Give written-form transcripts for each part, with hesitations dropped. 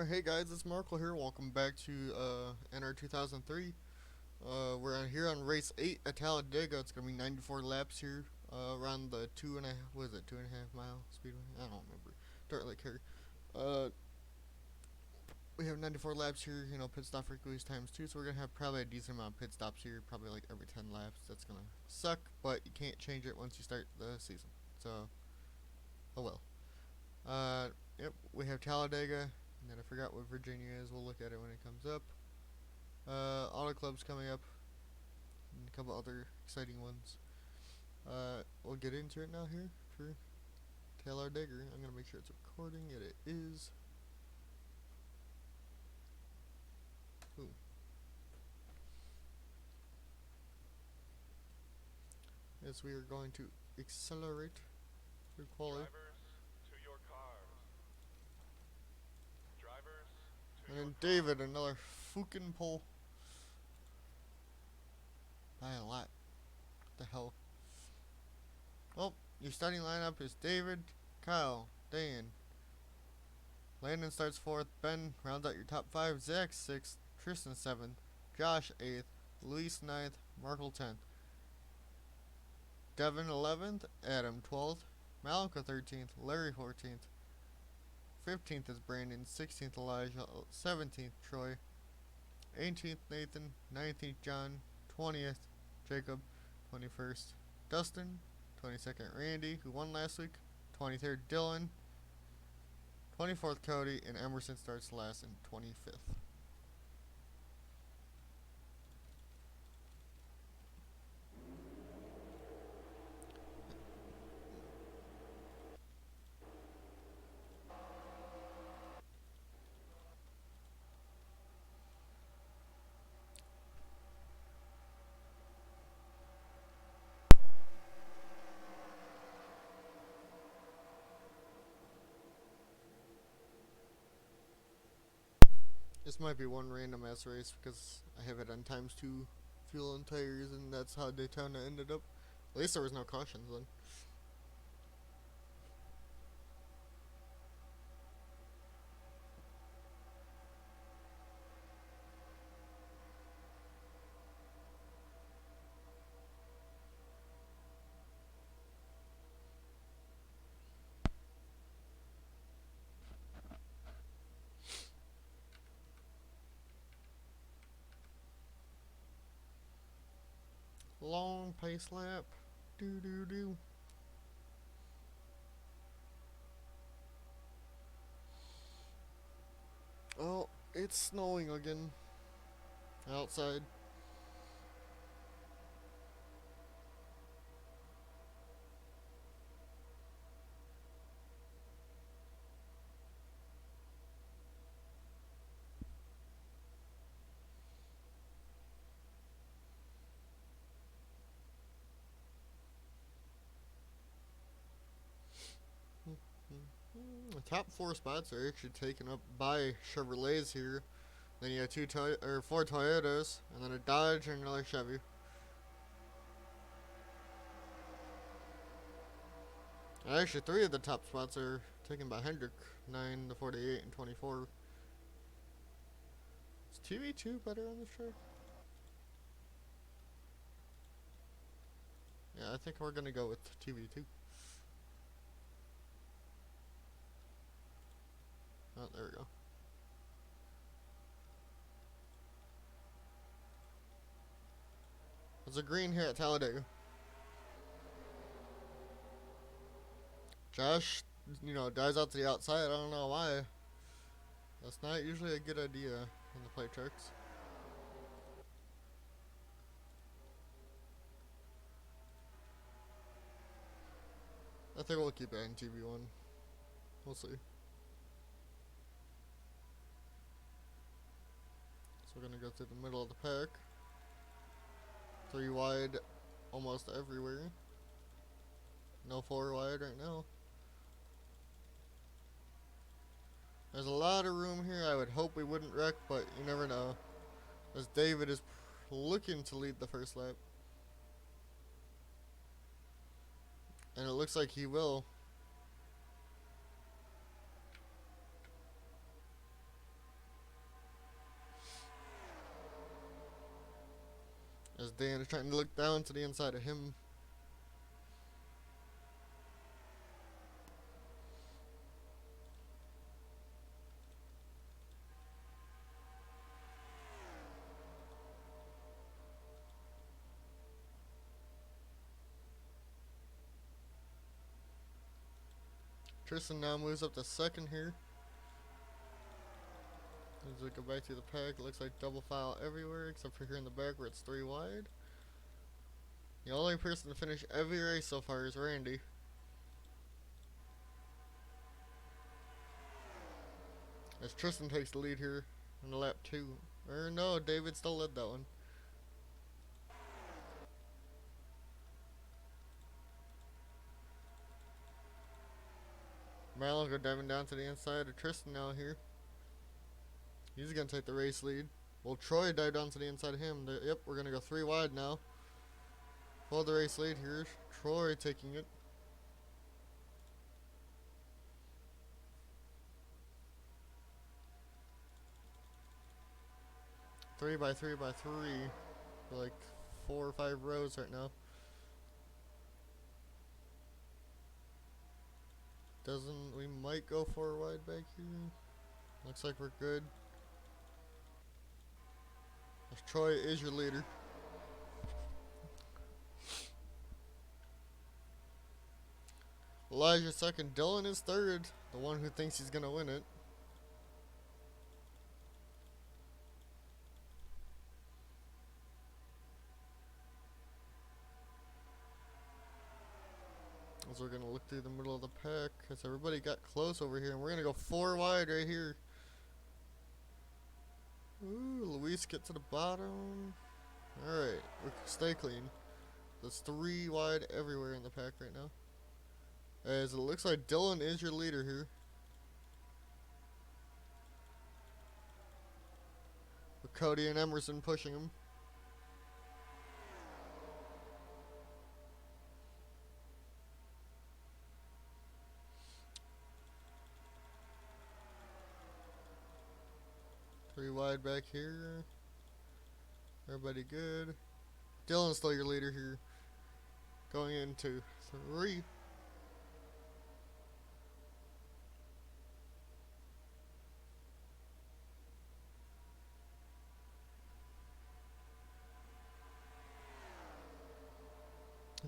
Hey guys, it's Markel here. Welcome back to NR2003. We're here on race 8 at Talladega. It's gonna be 94 laps here, around the 2.5 mile speedway? I don't remember. Don't really care. Uh, we have 94 laps here. Pit stop frequency times 2, so we're gonna have probably a decent amount of pit stops here, probably like every 10 laps. That's gonna suck, but you can't change it once you start the season. So, oh well. Yep, we have Talladega. And then I forgot what Virginia is. We'll look at it when it comes up. Auto Club's coming up. And a couple other exciting ones. We'll get into it now here for Talladega. I'm going to make sure it's recording. It is. Ooh. Yes, we are going to accelerate through quality. And then David, another fucking pole. By a lot. What the hell? Well, your starting lineup is David, Kyle, Dan. Landen starts 4th. Ben rounds out your top 5. Zach 6th. Tristen 7th. Josh 8th. Luis 9th. Markel 10th. Devin 11th. Adam 12th. Malenko 13th. Larry 14th. 15th is Brandon. 16th Elijah. 17th Troy. 18th Nathan. 19th John. 20th Jacob. 21st Dustin. 22nd Randy, who won last week. 23rd Dylan. 24th Cody, and Emerson starts last in 25th. This might be one random ass race because I have it on ×2 fuel and tires, and that's how Daytona ended up. At least there was no cautions then. Long pace lap. Do do do. Oh, it's snowing again. Outside. The top 4 spots are actually taken up by Chevrolets here. Then you have 4 Toyotas, and then a Dodge and another Chevy. And actually, 3 of the top spots are taken by Hendrick. 9 to 48 and 24. Is TV2 better on this track? Yeah, I think we're gonna go with TV2. Oh, there we go. There's a green here at Talladega. Josh, dies out to the outside. I don't know why. That's not usually a good idea in the plate tracks. I think we'll keep it in TV1. We'll see. So we're gonna go through the middle of the pack. 3 wide almost everywhere. No 4 wide right now. There's a lot of room here. I would hope we wouldn't wreck, but you never know. As David is looking to lead the first lap. And it looks like he will. Dan is trying to look down to the inside of him. Tristen now moves up to second here. As we go back to the pack, it looks like double file everywhere except for here in the back where it's 3 wide. The only person to finish every race so far is Randy. As Tristen takes the lead here in the lap 2. Or no, David still led that one. Malenko diving down to the inside of Tristen now here. He's going to take the race lead. Well, Troy dived down to the inside of him. Yep, we're going to go 3 wide now. For the race lead here. Troy taking it. Three by three for like 4 or 5 rows right now. We might go 4 wide back here. Looks like we're good. As Troy is your leader. Elijah second, Dylan is third. The one who thinks he's gonna win it. As we're gonna look through the middle of the pack, because everybody got close over here, and we're gonna go 4 wide right here. Ooh, Luis get to the bottom. Alright, stay clean. There's 3 wide everywhere in the pack right now. As it looks like Dylan is your leader here. With Cody and Emerson pushing him. Three wide back here. Everybody good. Dylan's still your leader here. Going into 3.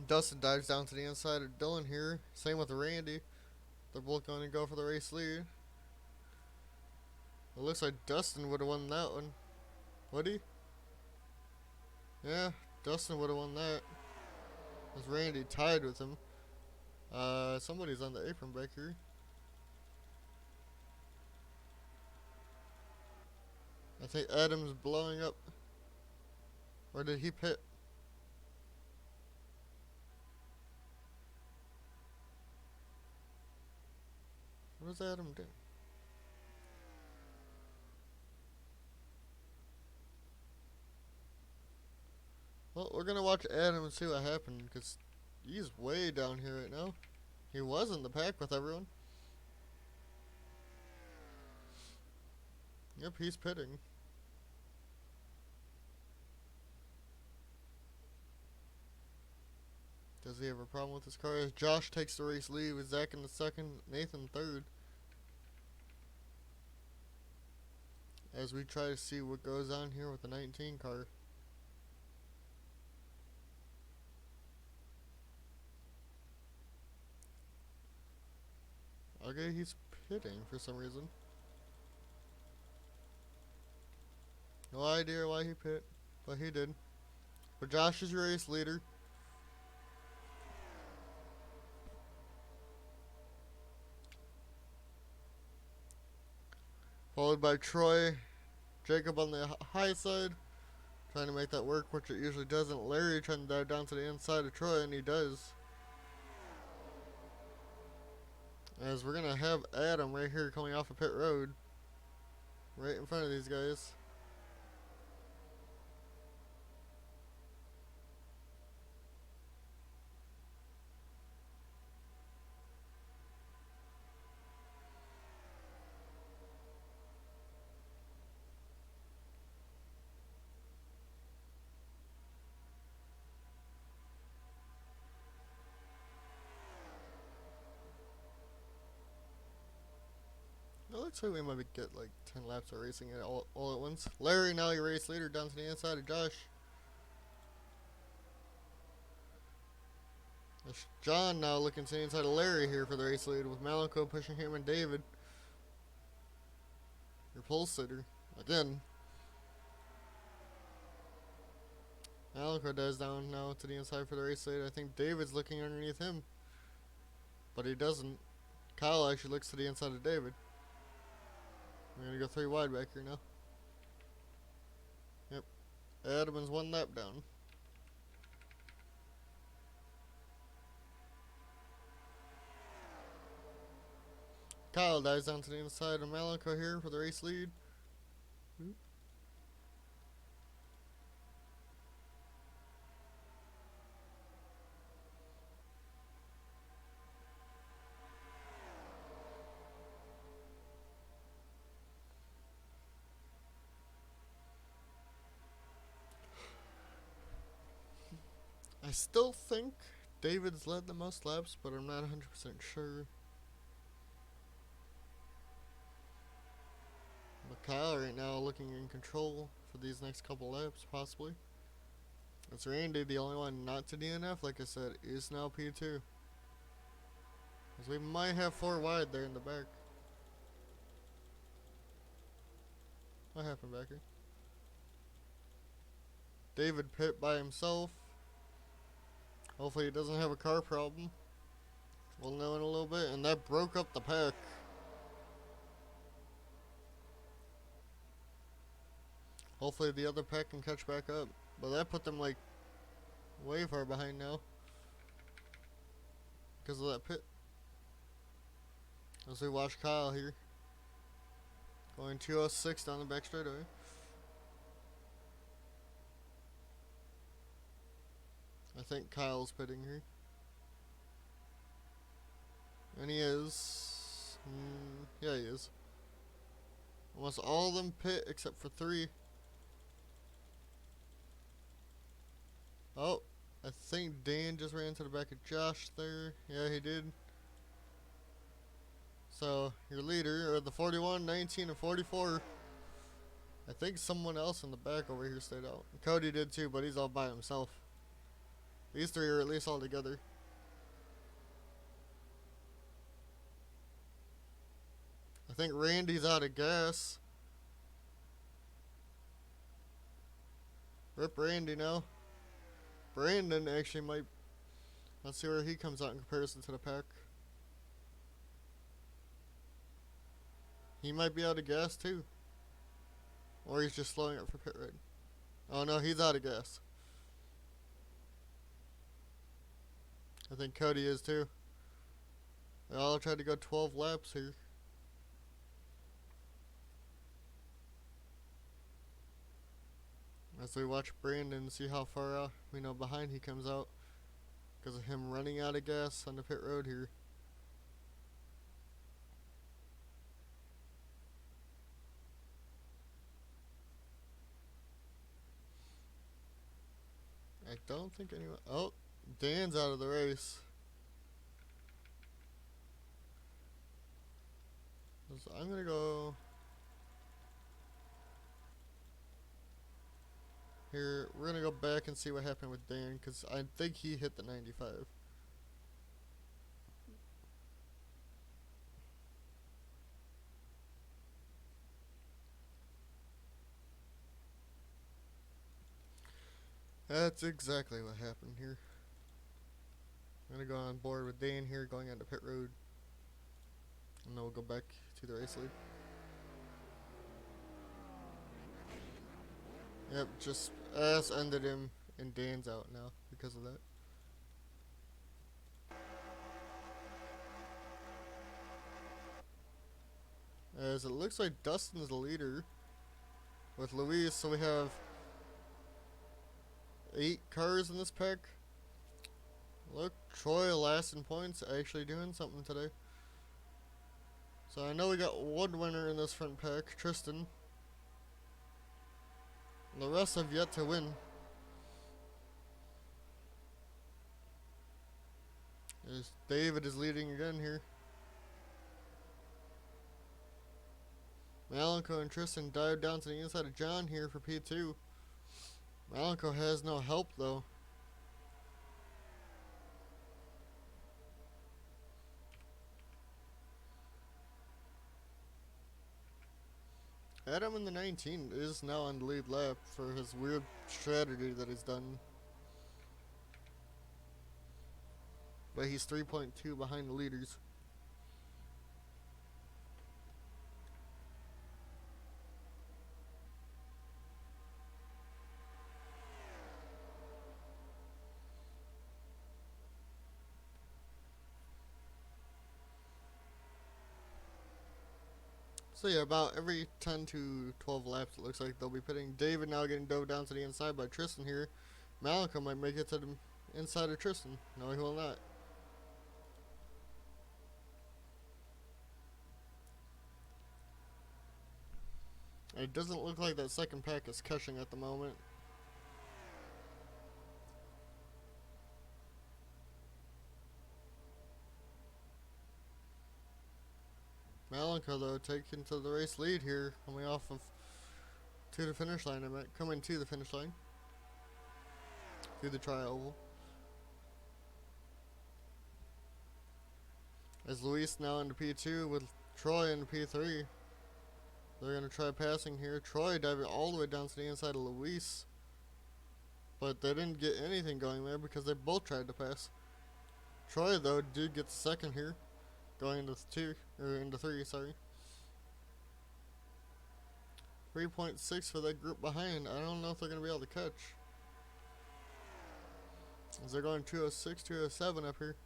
Dustin dives down to the inside of Dylan here. Same with Randy. They're both going to go for the race lead. It looks like Dustin would have won that one. Would he? Yeah, Dustin would have won that. As Randy tied with him. Somebody's on the apron back here. I think Adam's blowing up. Or did he pit? What is Adam doing? Well, we're gonna watch Adam and see what happened, because he's way down here right now. He was in the pack with everyone. Yep, he's pitting. Does he have a problem with his car? As Josh takes the race lead with Zach in the second, Nathan third. As we try to see what goes on here with the 19 car. Okay, he's pitting for some reason. No idea why he pit, but he did. But Josh is your race leader. Followed by Troy. Jacob on the high side. Trying to make that work, which it usually doesn't. Larry trying to dive down to the inside of Troy, and he does. As we're going to have Adam right here coming off of pit road. Right in front of these guys. looks like we might get like 10 laps of racing it all at once. Larry now he race leader down to the inside of Josh. It's John now looking to the inside of Larry here for the race lead with Malenko pushing him and David. Your pole sitter again. Malenko dies down now to the inside for the race lead. I think David's looking underneath him, but he doesn't. Kyle actually looks to the inside of David. We're gonna go 3 wide back here now. Yep. Adam's 1 lap down. Kyle dives down to the inside of Malenko here for the race lead. I still think David's led the most laps, but I'm not 100% sure. But Kyle right now looking in control for these next couple laps, possibly. It's Randy, the only one not to DNF, like I said, is now P2. Because we might have 4 wide there in the back. What happened back here? David pit by himself. Hopefully he doesn't have a car problem. We'll know in a little bit. And that broke up the pack. Hopefully the other pack can catch back up. But that put them like way far behind now. Because of that pit. As we watch Kyle here. Going 206 down the back straightaway. I think Kyle's pitting here. And he is. Yeah, he is. Almost all of them pit except for 3. Oh, I think Dan just ran to the back of Josh there. Yeah, he did. So, your leader, or the 41, 19, and 44. I think someone else in the back over here stayed out. Cody did too, but he's all by himself. These 3 are at least all together. I think Randy's out of gas. Rip Randy now. Brandon actually might. Let's see where he comes out in comparison to the pack. He might be out of gas too. Or he's just slowing up for pit ride. Oh no, he's out of gas. I think Cody is too. They all tried to go 12 laps here. As we watch Brandon see how far out we know behind he comes out. Because of him running out of gas on the pit road here. I don't think anyone. Oh, Dan's out of the race. So I'm gonna go here. We're gonna go back and see what happened with Dan because I think he hit the 95. That's exactly what happened here. I'm gonna go on board with Dan here, going onto pit road, and then we'll go back to the race lead. Yep, just ass ended him, and Dan's out now because of that. As it looks like Dustin's the leader with Luis, so we have 8 cars in this pack. Look, Troy last in points, actually doing something today. So I know we got 1 winner in this front pack, Tristen. And the rest have yet to win. As David is leading again here. Malenko and Tristen dive down to the inside of John here for P2. Malenko has no help though. Adam in the 19 is now on the lead lap for his weird strategy that he's done. But he's 3.2 behind the leaders. So yeah, about every 10 to 12 laps it looks like they'll be pitting. David now getting dove down to the inside by Tristen here. Malenko might make it to the inside of Tristen. No, he will not. And it doesn't look like that second pack is catching at the moment. Malenko though taking to the race lead here, coming off of to the finish line. Coming to the finish line through the tri-oval. As Luis now into P2 with Troy in P3. They're gonna try passing here. Troy diving all the way down to the inside of Luis, but they didn't get anything going there because they both tried to pass. Troy though did get the second here, going into into 3, sorry. 3.6 for that group behind. I don't know if they're going to be able to catch. As they're going 206, 207 up here.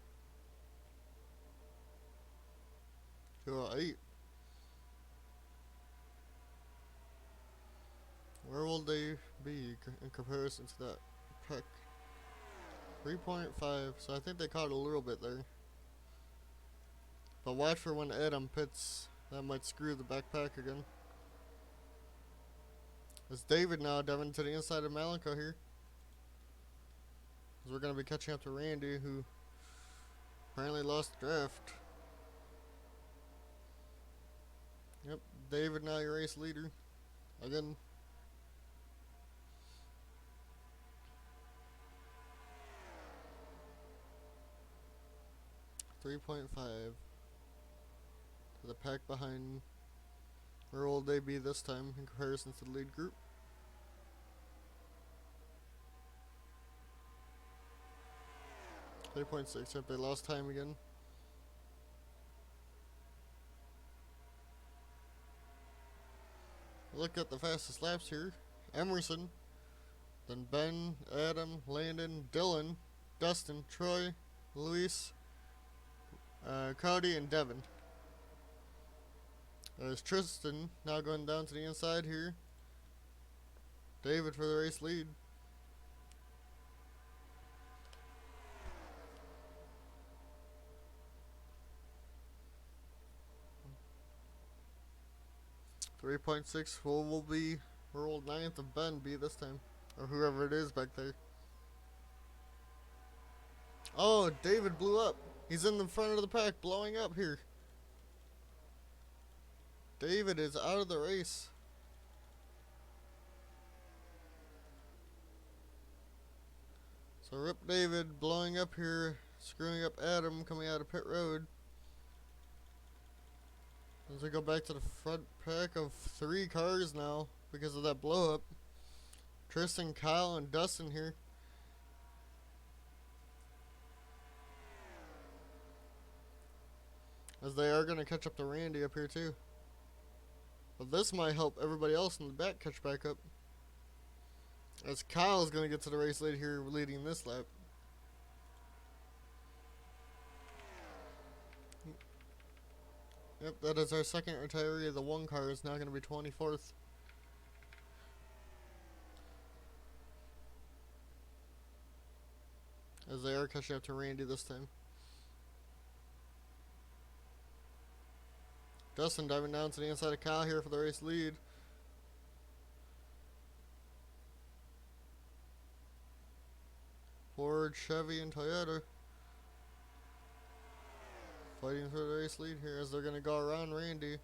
208. Where will they be in comparison to that pack? 3.5, so I think they caught a little bit there. But watch for when Adam pits. That might screw the backpack again. It's David now diving to the inside of Malenko here. As we're going to be catching up to Randy, who apparently lost the draft. Yep, David now your race leader. Again. .5 to the pack behind. Where will they be this time in comparison to the lead group? .6. Yep, they lost time again. Look at the fastest laps here. Emerson, then Ben, Adam, Landen, Dylan, Dustin, Troy, Luis, Cody, and Devin. There's Tristen now going down to the inside here. David for the race lead. .6 will be world 9th of Ben be this time. Or whoever it is back there. Oh, David blew up. He's in the front of the pack blowing up here. David is out of the race. So rip David blowing up here, screwing up Adam coming out of pit road. As we go back to the front pack of 3 cars now because of that blow up. Tristen, Kyle, and Dustin here. As they are going to catch up to Randy up here too. But this might help everybody else in the back catch back up. As Kyle's going to get to the race lead here leading this lap. Yep, that is our second retiree. The 1 car is now going to be 24th. As they are catching up to Randy this time. Dustin diving down to the inside of Kyle here for the race lead. Ford, Chevy, and Toyota fighting for the race lead here as they're going to go around Randy.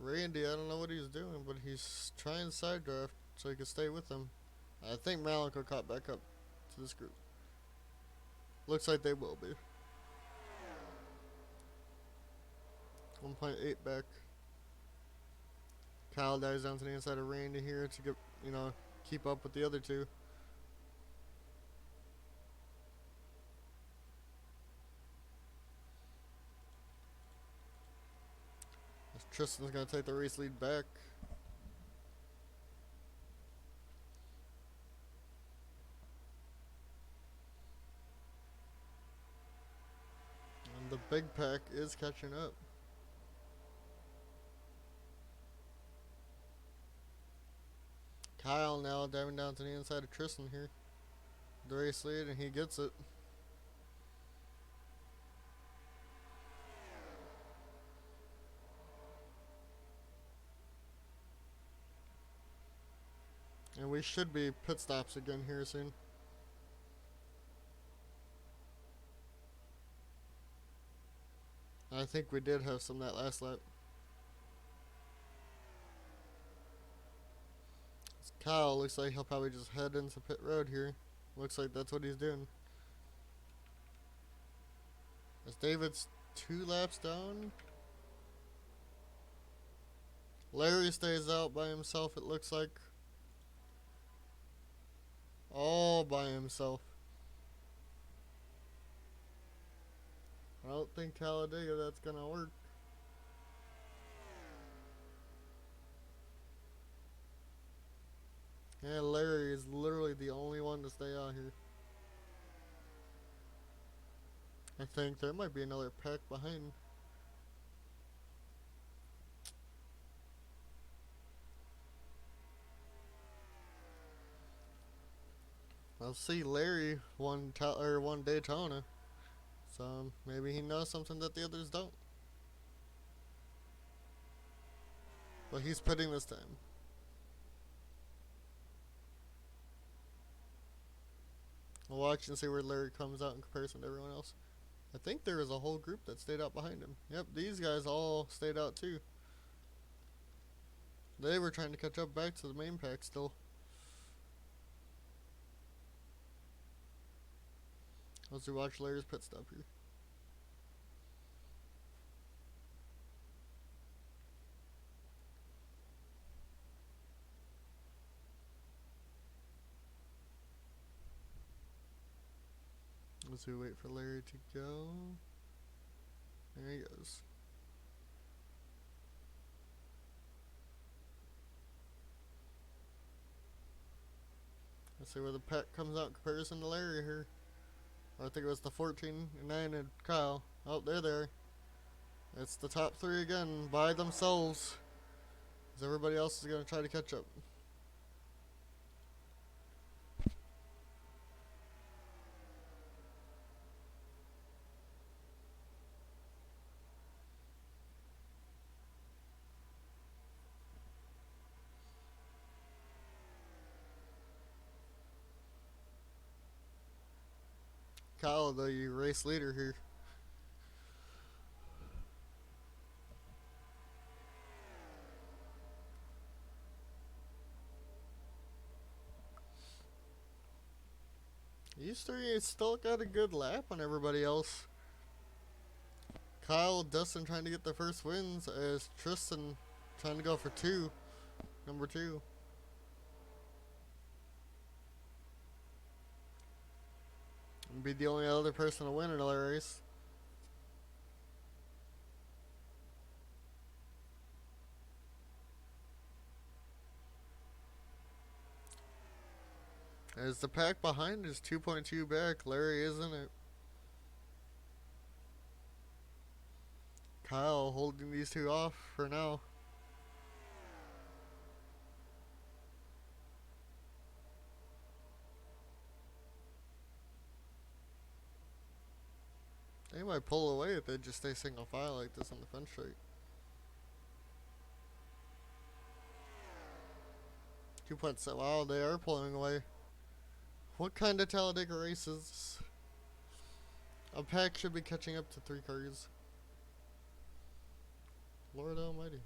Randy, I don't know what he's doing, but he's trying side draft so he can stay with them. I think Malenko caught back up to this group. Looks like they will be. 1.8 back. Kyle dives down to the inside of Randy here to get, keep up with the other two. Tristan's going to take the race lead back. And the big pack is catching up. Kyle now diving down to the inside of Tristen here. The race lead, and he gets it. And we should be pit stops again here soon. I think we did have some that last lap. Kyle looks like he'll probably just head into pit road here. Looks like that's what he's doing. As David's 2 laps down. Larry stays out by himself, it looks like. All by himself. I don't think Talladega that's gonna work. Yeah, Larry is literally the only one to stay out here. I think there might be another pack behind. I'll see Larry won Daytona, so maybe he knows something that the others don't. But he's pitting this time. We'll watch and see where Larry comes out in comparison to everyone else. I think there was a whole group that stayed out behind him. Yep, these guys all stayed out too. They were trying to catch up back to the main pack still. Let's watch Larry's pit stop here. Let's wait for Larry to go. There he goes. Let's see where the pack comes out in comparison to Larry here. I think it was the 14 and 9 and Kyle. Oh, there they are. It's the top 3 again by themselves. As everybody else is going to try to catch up. Kyle, the race leader here. These 3 still got a good lap on everybody else. Kyle, Dustin trying to get the first wins as Tristen trying to go for 2. Number 2. And be the only other person to win another race. As the pack behind is 2.2 back, Larry isn't it. Kyle holding these 2 off for now. They might pull away if they just stay single file like this on the front straight. 2.7. Wow, they are pulling away. What kind of Talladega race is this? A pack should be catching up to 3 cars. Lord almighty.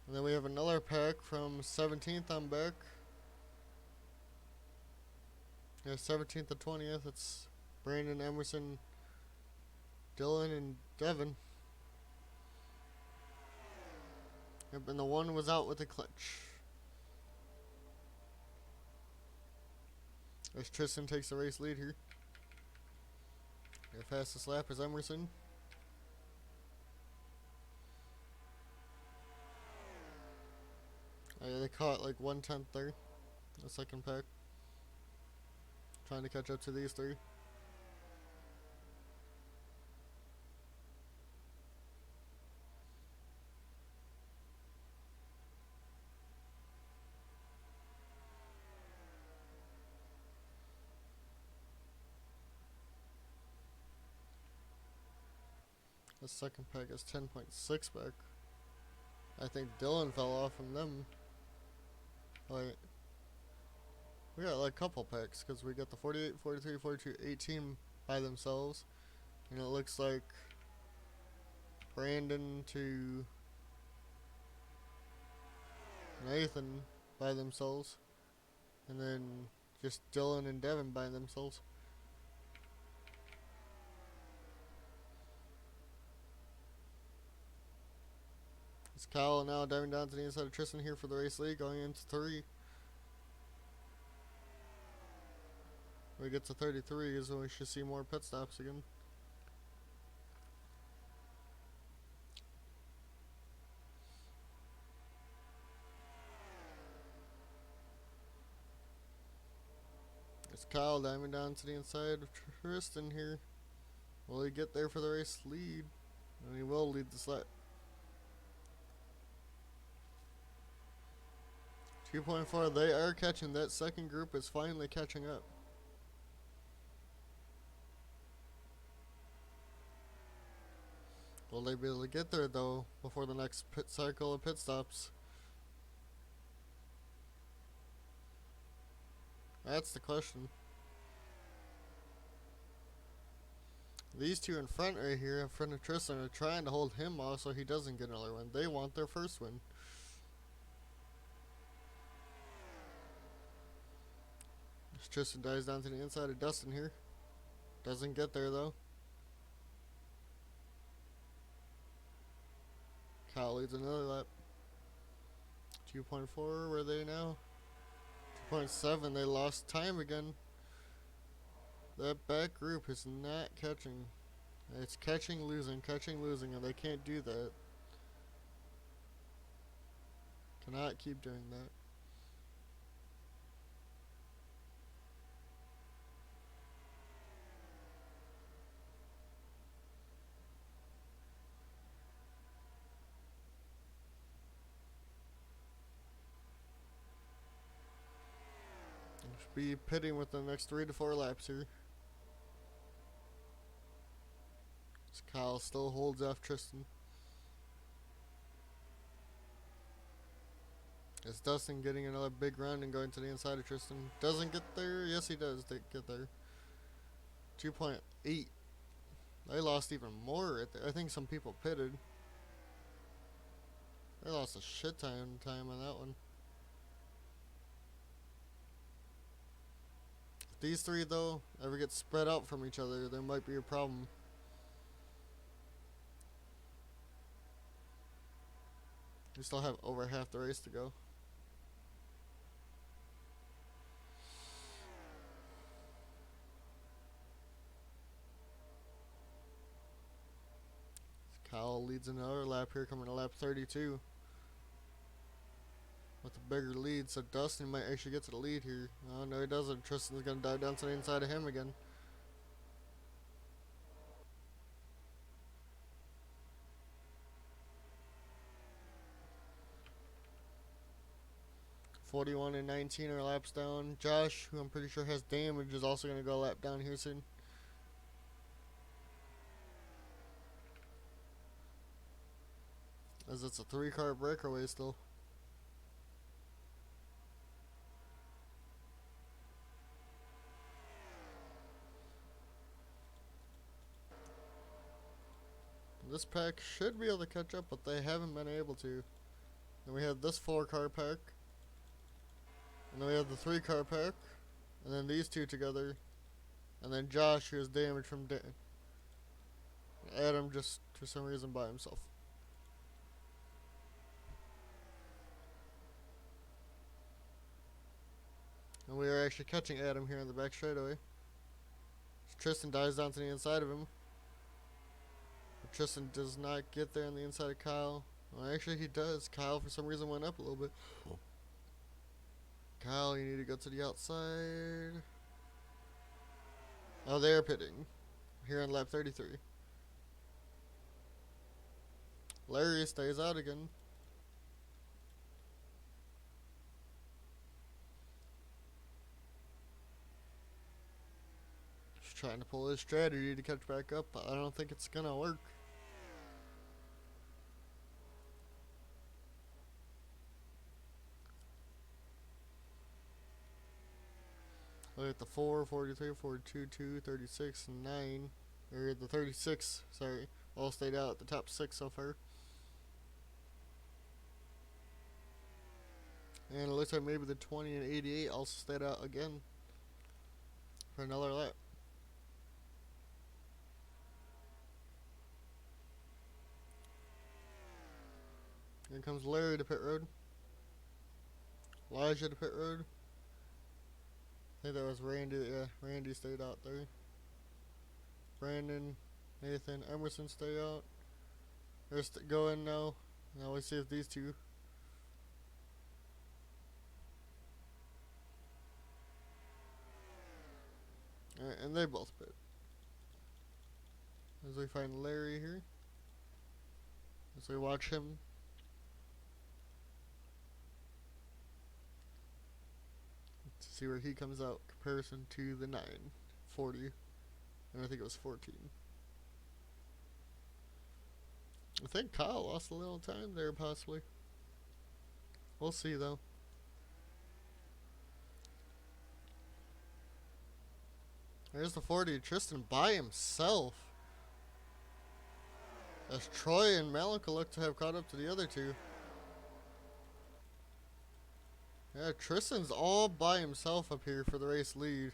And then we have another pack from 17th on back. Yeah, 17th to 20th. It's Brandon, Emerson, Dylan, and Devin. Yep, and the one was out with the clutch. As Tristen takes the race lead here. The fastest lap is Emerson. They caught like 1/10 there. The second pack. Trying to catch up to these three. The second pack is 10.6 back. I think Dylan fell off from them. Wait. We got like a couple packs because we got the 48, 43, 42, 18 by themselves. And it looks like Brandon to Nathan by themselves. And then just Dylan and Devin by themselves. It's Kyle now diving down to the inside of Tristen here for the race lead, going into 3. When we get to 33 is when we should see more pit stops again. It's Kyle diving down to the inside of Tristen here. Will he get there for the race lead? And he will lead this lap. 2.4, they are catching. That second group is finally catching up. Will they be able to get there though before the next pit cycle of pit stops? That's the question. These two in front right here, in front of Tristen, are trying to hold him off so he doesn't get another win. They want their first win. Tristen dives down to the inside of Dustin here. Doesn't get there though. Kyle leads another lap. 2.4, where are they now? 2.7, they lost time again. That back group is not catching. It's catching, losing, and they can't do that. Cannot keep doing that. Should be pitting with the next 3 to 4 laps here. So Kyle still holds off Tristen. It's Dustin getting another big run and going to the inside of Tristen. Doesn't get there. Yes, he does get there. 2.8. They lost even more right there. I think some people pitted. They lost a shit ton time on that one. If these three, though, ever get spread out from each other, there might be a problem. We still have over half the race to go. Kyle leads another lap here, coming to lap 32. With a bigger lead, so Dustin might actually get to the lead here. Oh, no, he doesn't. Tristan's going to dive down to the inside of him again. .41 and 19 are laps down. Josh, who I'm pretty sure has damage, is also going to go a lap down here soon. As it's a 3-car breakaway still. This pack should be able to catch up, but they haven't been able to. Then we have this 4-car pack. And then we have the 3-car pack. And then these two together. And then Josh, who has damage from Adam just for some reason by himself. And we are actually catching Adam here in the back straightaway. Tristen dives down to the inside of him. But Tristen does not get there on the inside of Kyle. Well, actually he does. Kyle for some reason went up a little bit. Kyle, you need to go to the outside. Oh, they're pitting. Here on lap 33. Larry stays out again. Just trying to pull his strategy to catch back up, but I don't think it's gonna work. Look at the 4, 43, 42, 2, 36, 9. Or the 36, sorry. All stayed out at the top 6 so far. And it looks like maybe the 20 and 88 also stayed out again for another lap. Here comes Larry to pit road. Elijah to pit road. I think that was Randy. Yeah, Randy stayed out there. Brandon, Nathan, Emerson stay out. They're going now. Now we see if these two. Alright, and they both pit. As we find Larry here. As we watch him. To see where he comes out in comparison to the 9, 40. And I think it was 14. I think Kyle lost a little time there, possibly. We'll see, though. There's the 40, Tristen by himself. As Troy and Malenko look to have caught up to the other two. Yeah, Tristan's all by himself up here for the race lead.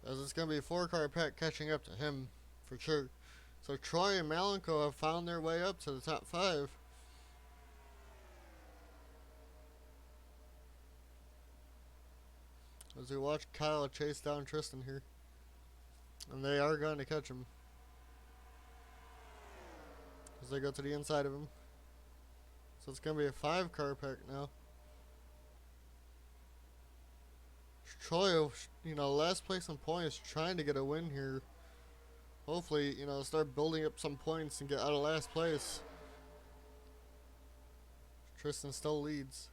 As it's going to be a 4-car pack catching up to him, for sure. So Troy and Malenko have found their way up to the top 5. As we watch Kyle chase down Tristen here. And they are going to catch him. As they go to the inside of him. So it's going to be a 5-car pack now. Troy, last place in points, trying to get a win here. Hopefully, start building up some points and get out of last place. Tristen still leads.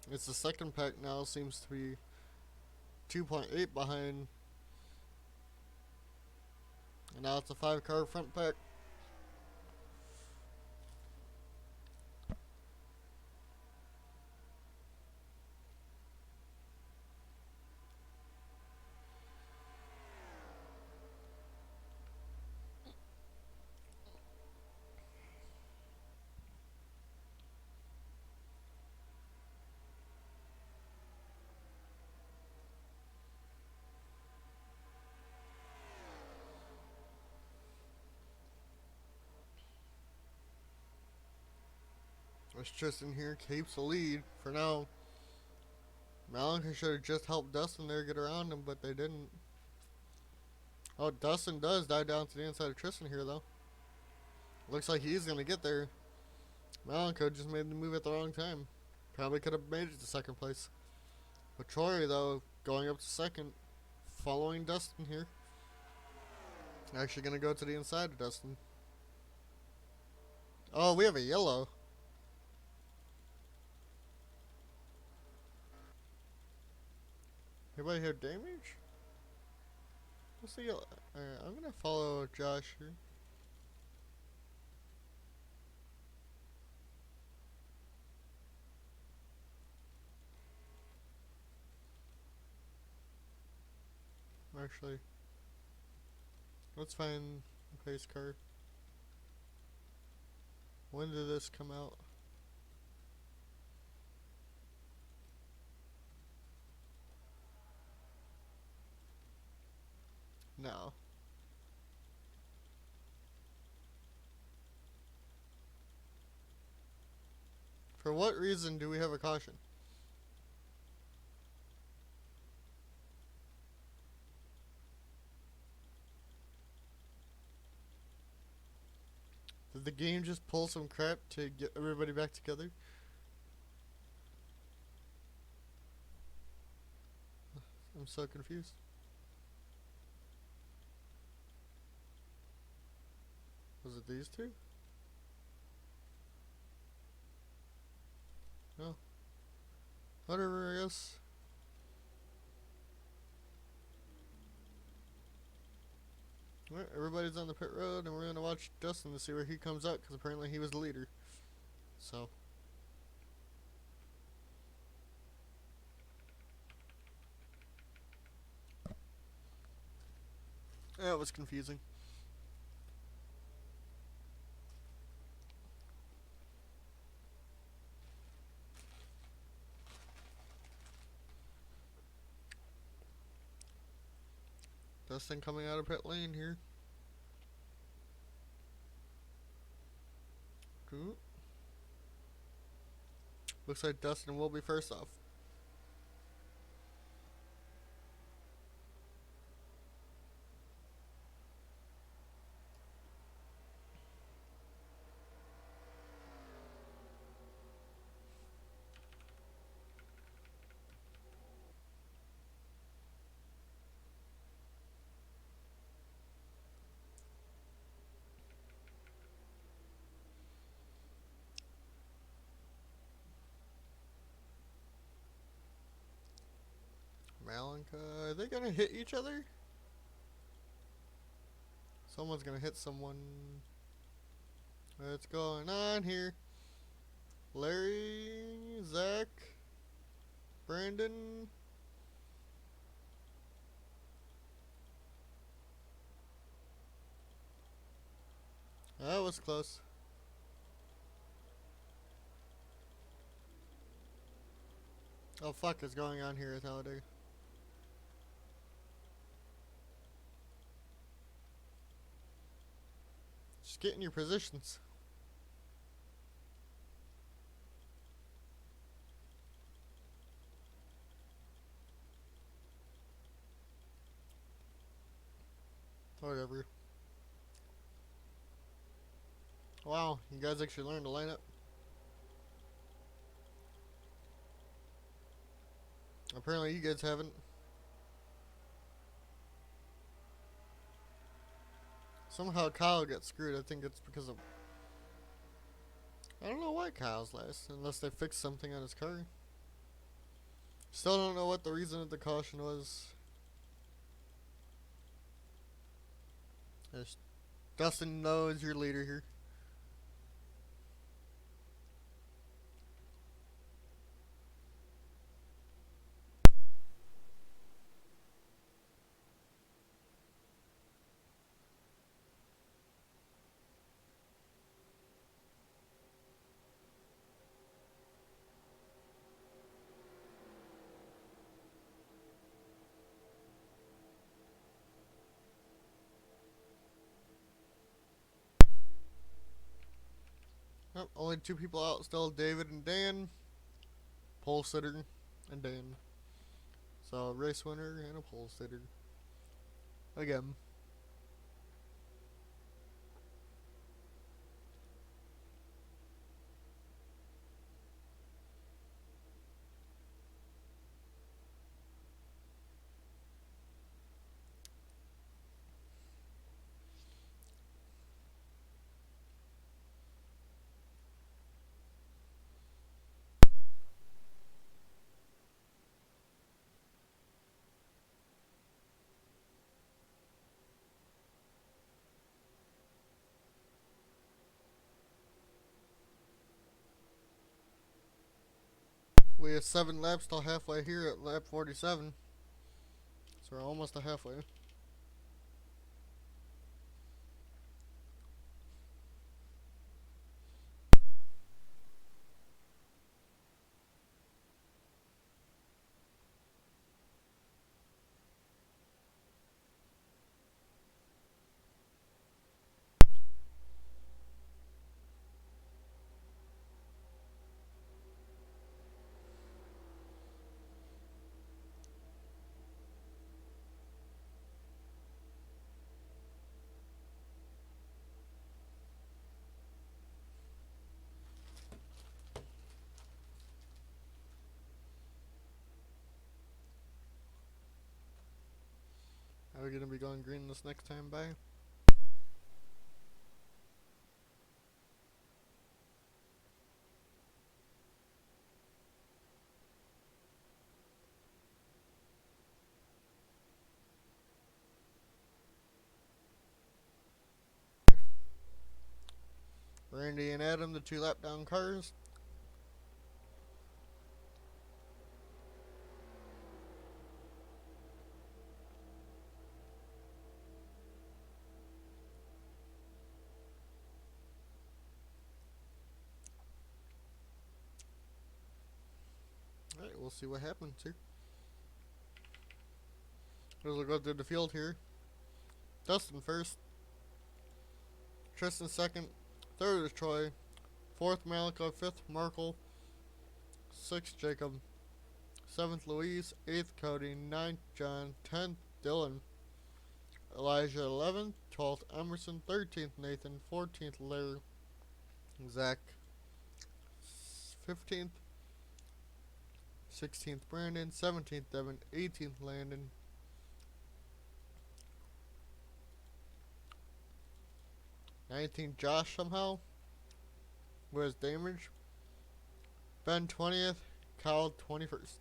It's the second pack now, seems to be 2.8 behind. And now it's a 5-car front pack. As Tristen here keeps the lead for now. Malenko should have just helped Dustin there get around him, but they didn't. Oh, Dustin does dive down to the inside of Tristen here, though. Looks like he's going to get there. Malenko just made the move at the wrong time. Probably could have made it to second place. But Troy, though, going up to second, following Dustin here. Actually going to go to the inside of Dustin. Oh, we have a yellow. Anybody have damage? What's the yellow? Alright, I'm gonna follow Josh here. Actually, let's find pace car. When did this come out? No. For what reason do we have a caution? Did the game just pull some crap to get everybody back together? I'm so confused. Was it these two? No. Whatever, I guess. Alright, everybody's on the pit road, and we're gonna watch Dustin to see where he comes out, because apparently he was the leader. So. That was confusing. Dustin coming out of pit lane here. Ooh. Looks like Dustin will be first off. Malenko, are they gonna hit each other? Someone's gonna hit someone. What's going on here? Larry, Zach, Brandon. That was close. Oh fuck is going on here at Talladega? Just get in your positions. Whatever. Wow, you guys actually learned to line up. Apparently you guys haven't. Somehow Kyle got screwed. I think it's because of... I don't know why Kyle's last, unless they fixed something on his car. Still don't know what the reason of the caution was. Yes. Dustin knows your leader here. Oh, only two people out still, David and Dan. Pole sitter and Dan. So, race winner and a pole sitter. Again. We have 7 laps till halfway here at lap 47. So we're almost to halfway. Are we going to be going green this next time by? Randy and Adam, the 2 lap down cars. Alright, we'll see what happens here. We'll go through the field here. Dustin first. Tristen second. Third is Troy. Fourth, Malenko. Fifth, Markel. Sixth, Jacob. Seventh, Louise. Eighth, Cody. Ninth, John. 10th, Dylan. Elijah, 11th. 12th, Emerson. 13th, Nathan. 14th, Larry. Zach. 15th. 16th, Brandon. 17th, Devin. 18th, Landen. 19th, Josh somehow was damaged. Ben 20th, Kyle 21st.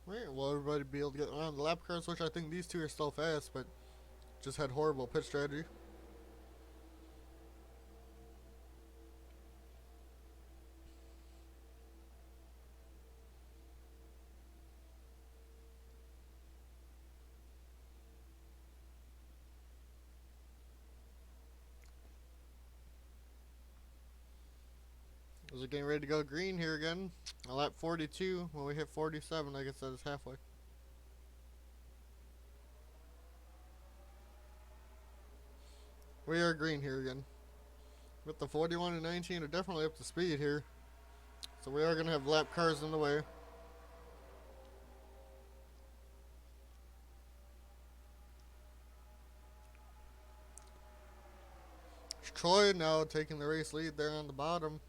Right, will everybody be able to get around the lap cars, which I think these two are still fast, but just had horrible pit strategy. Is it getting ready to go green here again? On lap 42, when we hit 47, I guess that is halfway. We are green here again. With the 41 and 19 are definitely up to speed here. So we are going to have lap cars in the way. Troy now taking the race lead there on the bottom.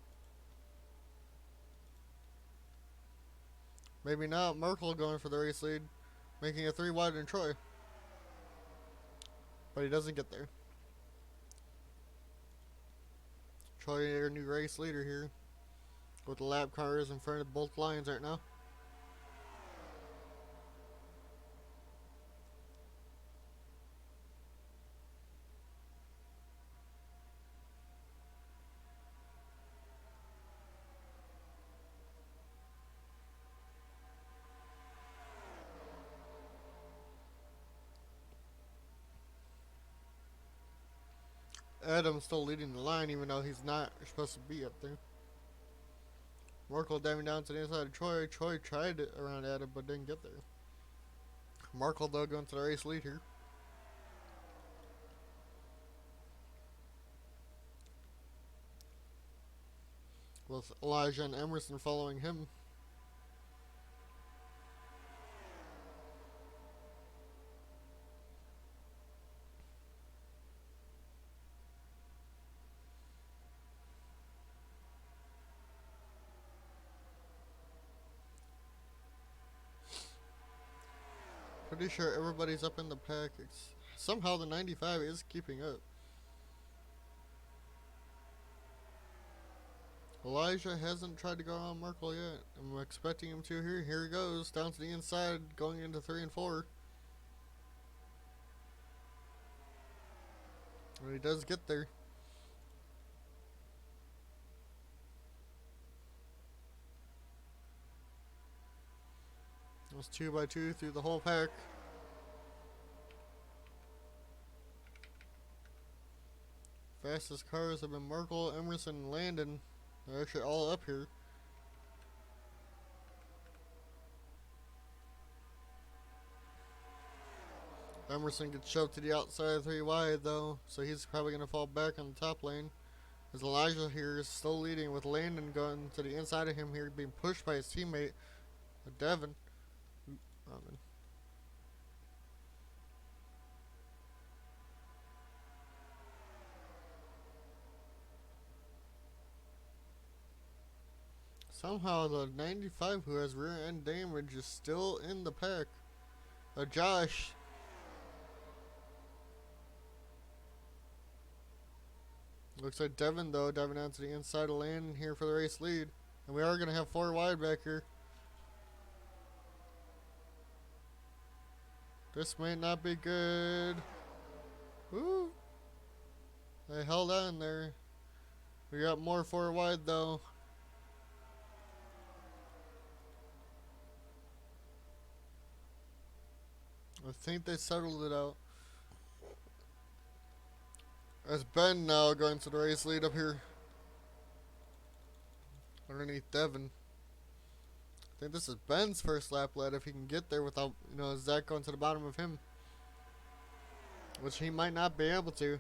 Maybe not. Markel going for the race lead, making it 3 wider than Troy. But he doesn't get there. Troy, our new race leader here, with the lap cars in front of both lines right now. Adam's still leading the line, even though he's not supposed to be up there. Markel diving down to the inside of Troy. Troy tried it around Adam, but didn't get there. Markel, though, going to the race lead here. With Elijah and Emerson following him. Pretty sure everybody's up in the pack. Somehow the 95 is keeping up. Elijah hasn't tried to go around Markel yet. I'm expecting him to here. Here he goes, down to the inside, going into 3 and 4. And he does get there. It was 2 by 2 through the whole pack. Fastest cars have been Markel, Emerson, and Landen. They're actually all up here. Emerson gets shoved to the outside 3 wide though, so he's probably going to fall back on the top lane. As Elijah here is still leading with Landen going to the inside of him here, being pushed by his teammate, Devin. Somehow the 95 who has rear end damage is still in the pack. Josh. Looks like Devin though. Devin out to the inside of Landen here for the race lead. And we are going to have 4 wide back here. This may not be good. Woo. They held on there. We got more 4 wide though. I think they settled it out. As Ben now going to the race lead up here. Underneath Devin. I think this is Ben's first lap lead if he can get there without, Zach going to the bottom of him. Which he might not be able to.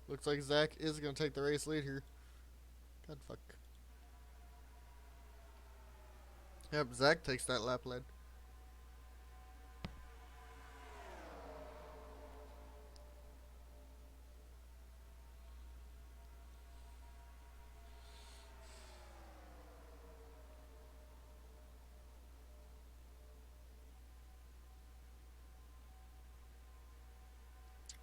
Looks like Zach is going to take the race lead here. God fuck. Yep, Zach takes that lap lead.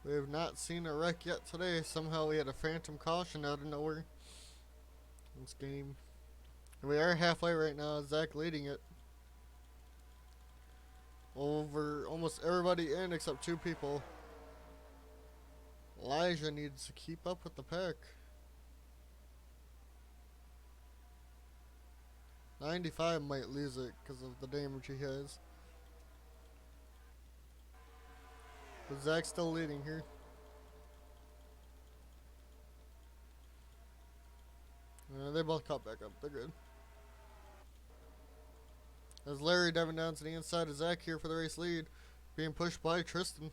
We have not seen a wreck yet today. Somehow we had a phantom caution out of nowhere in this game. And we are halfway right now. Zach leading it. Over almost everybody in except 2 people. Elijah needs to keep up with the pack. 95 might lose it because of the damage he has. But Zach's still leading here. They both caught back up. They're good. As Larry diving down to the inside of Zach here for the race lead. Being pushed by Tristen.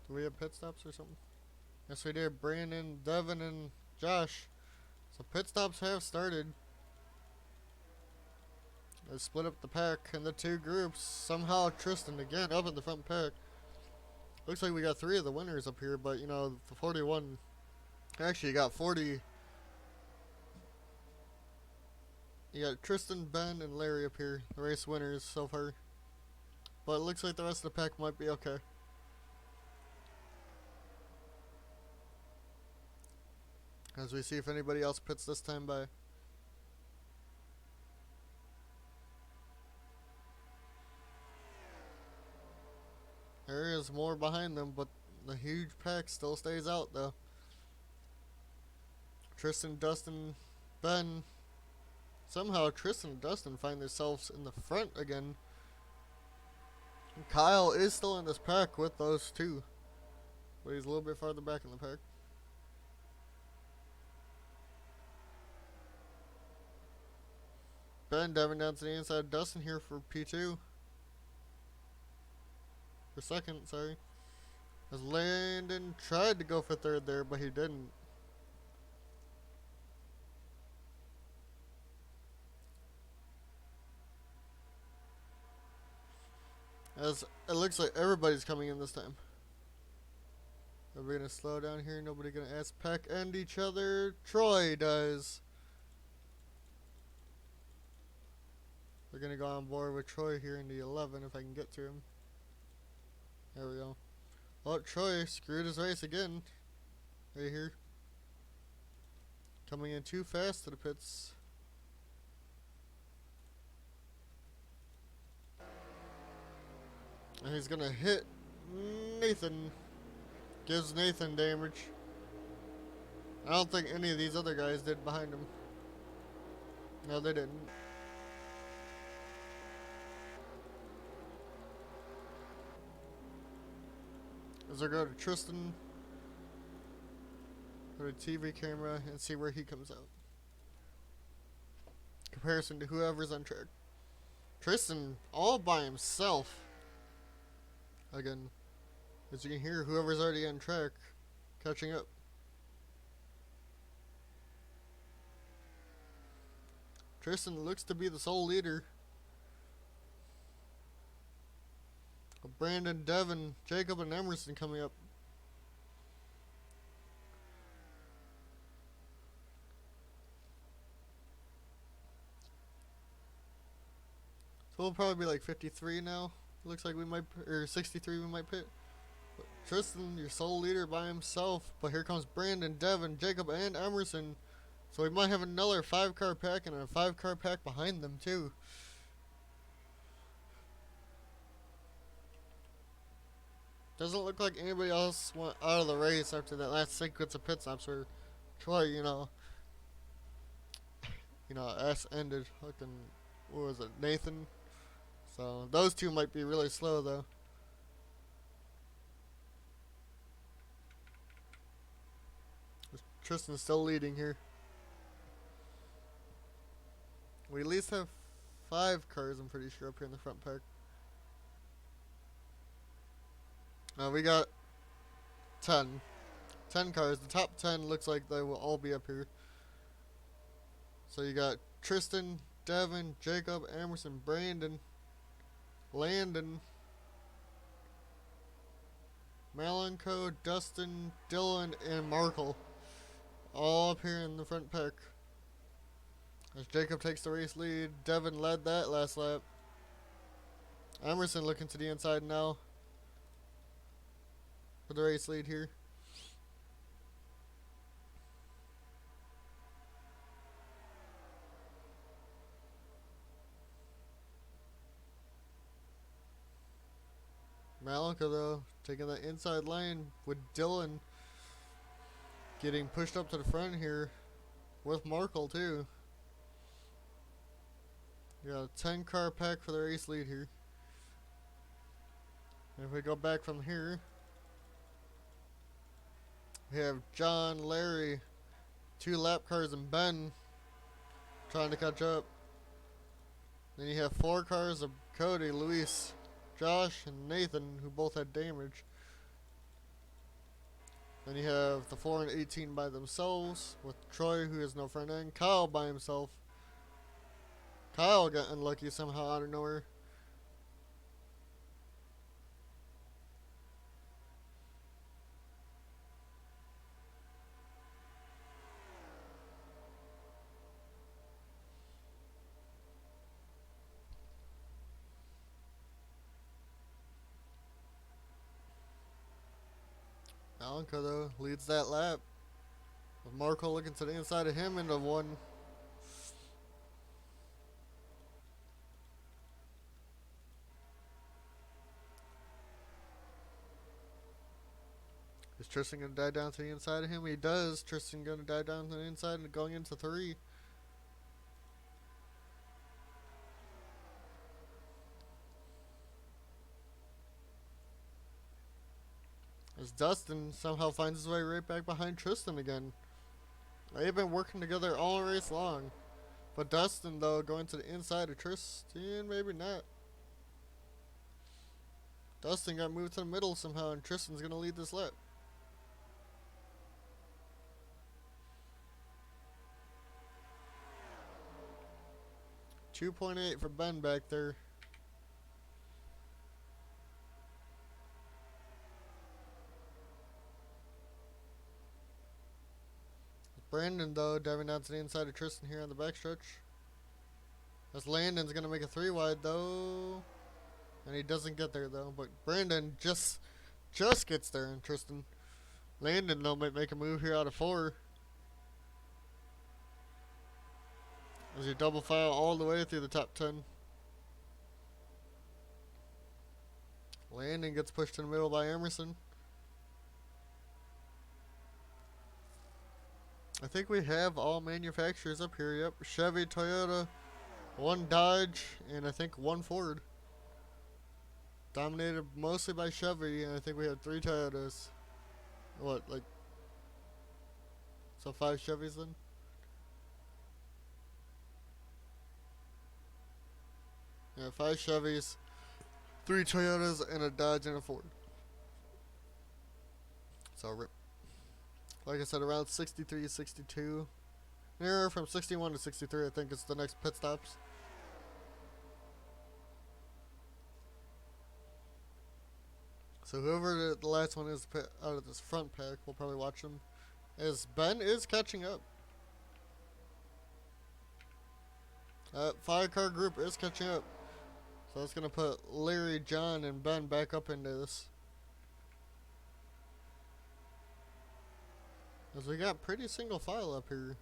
Do we have pit stops or something? Yes, we did. Brandon, Devin, and Josh. So pit stops have started. They split up the pack in the 2 groups. Somehow Tristen again up in the front pack. Looks like we got 3 of the winners up here, but the 41. Actually, you got 40. You got Tristen, Ben, and Larry up here, the race winners so far. But it looks like the rest of the pack might be okay. As we see if anybody else pits this time by. There is more behind them, but the huge pack still stays out though. Tristen, Dustin, Ben. Somehow Tristen and Dustin find themselves in the front again. And Kyle is still in this pack with those 2. But he's a little bit farther back in the pack. Ben diving down to the inside. Dustin here for P2. For second, sorry. As Landen tried to go for 3rd there, but he didn't. As it looks like everybody's coming in this time. Are we gonna slow down here? Nobody gonna ask Peck and each other. Troy does. We're gonna go on board with Troy here in the 11 if I can get to him. There we go. Oh, Troy screwed his race again. Right here. Coming in too fast to the pits. And he's gonna hit Nathan. Gives Nathan damage. I don't think any of these other guys did behind him. No, they didn't. As I go to Tristen, go to TV camera, and see where he comes out. Comparison to whoever's on track. Tristen all by himself. Again, as you can hear, whoever's already on track catching up. Tristen looks to be the sole leader. Brandon, Devin, Jacob, and Emerson coming up. So we'll probably be like 53 now. Looks like we might, or 63 we might pit. But Tristen, your sole leader by himself. But here comes Brandon, Devin, Jacob, and Emerson. So we might have another 5-car pack and a 5-car pack behind them too. Doesn't look like anybody else went out of the race after that last sequence of pit stops where Troy, S ended. Fucking, what was it, Nathan? So those two might be really slow though. Tristan's still leading here. We at least have 5 cars, I'm pretty sure, up here in the front pack. We got 10. 10 cars. The top 10 looks like they will all be up here. So you got Tristen, Devin, Jacob, Emerson, Brandon, Landen, Malenko, Dustin, Dylan, and Markel. All up here in the front pack. As Jacob takes the race lead, Devin led that last lap. Emerson looking to the inside now for the race lead here. Malenko though taking the inside lane with Dylan getting pushed up to the front here with Markel too. You got a 10-car pack for the race lead here. And if we go back from here, we have John, Larry, 2 lap cars, and Ben trying to catch up. Then you have 4 cars of Cody, Luis, Josh, and Nathan, who both had damage. Then you have the 4 and 18 by themselves, with Troy, who has no front end, Kyle by himself. Kyle got unlucky somehow out of nowhere. Malenko though leads that lap, with Markel looking to the inside of him into 1. Is Tristen going to die down to the inside of him? He does. Tristen going to die down to the inside and going into 3. As Dustin somehow finds his way right back behind Tristen again. They've been working together all race long. But Dustin, though, going to the inside of Tristen, maybe not. Dustin got moved to the middle somehow, and Tristan's going to lead this lap. .8 for Ben back there. Brandon, though, diving down to the inside of Tristen here on the backstretch. As Landon's going to make a 3 wide, though. And he doesn't get there, though. But Brandon just gets there, and Tristen. Landon, though, might make a move here out of 4. As you double file all the way through the top 10. Landon gets pushed in the middle by Emerson. I think we have all manufacturers up here. Yep, Chevy, Toyota, 1 Dodge, and I think 1 Ford. Dominated mostly by Chevy, and I think we have 3 Toyotas. What, like, so 5 Chevys then? Yeah, 5 Chevys, 3 Toyotas, and a Dodge and a Ford. So, like I said, around 63, 62. Near from 61 to 63, I think it's the next pit stops. So whoever the last one is out of this front pack, we'll probably watch them. As Ben is catching up. That 5-car group is catching up. So that's going to put Larry, John, and Ben back up into this. As we got pretty single file up here.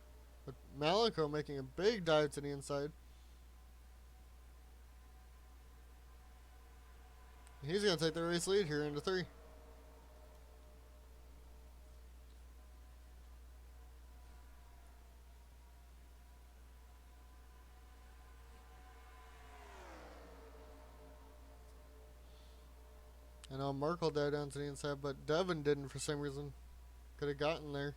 With Malenko making a big dive to the inside. He's going to take the race lead here into 3. I know Markel dived down to the inside, but Devin didn't for some reason. Could have gotten there.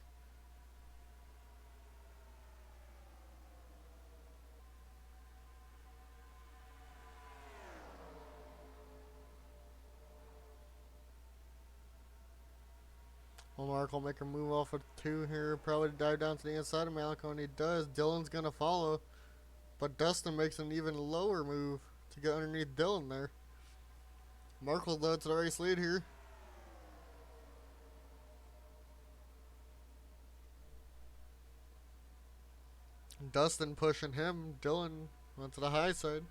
Well, Markel make a move off of 2 here. Probably dive down to the inside of Malenko, and he does. Dylan's going to follow. But Dustin makes an even lower move to get underneath Dylan there. Markel, though, to the race lead here. Dustin pushing him. Dylan went to the high side.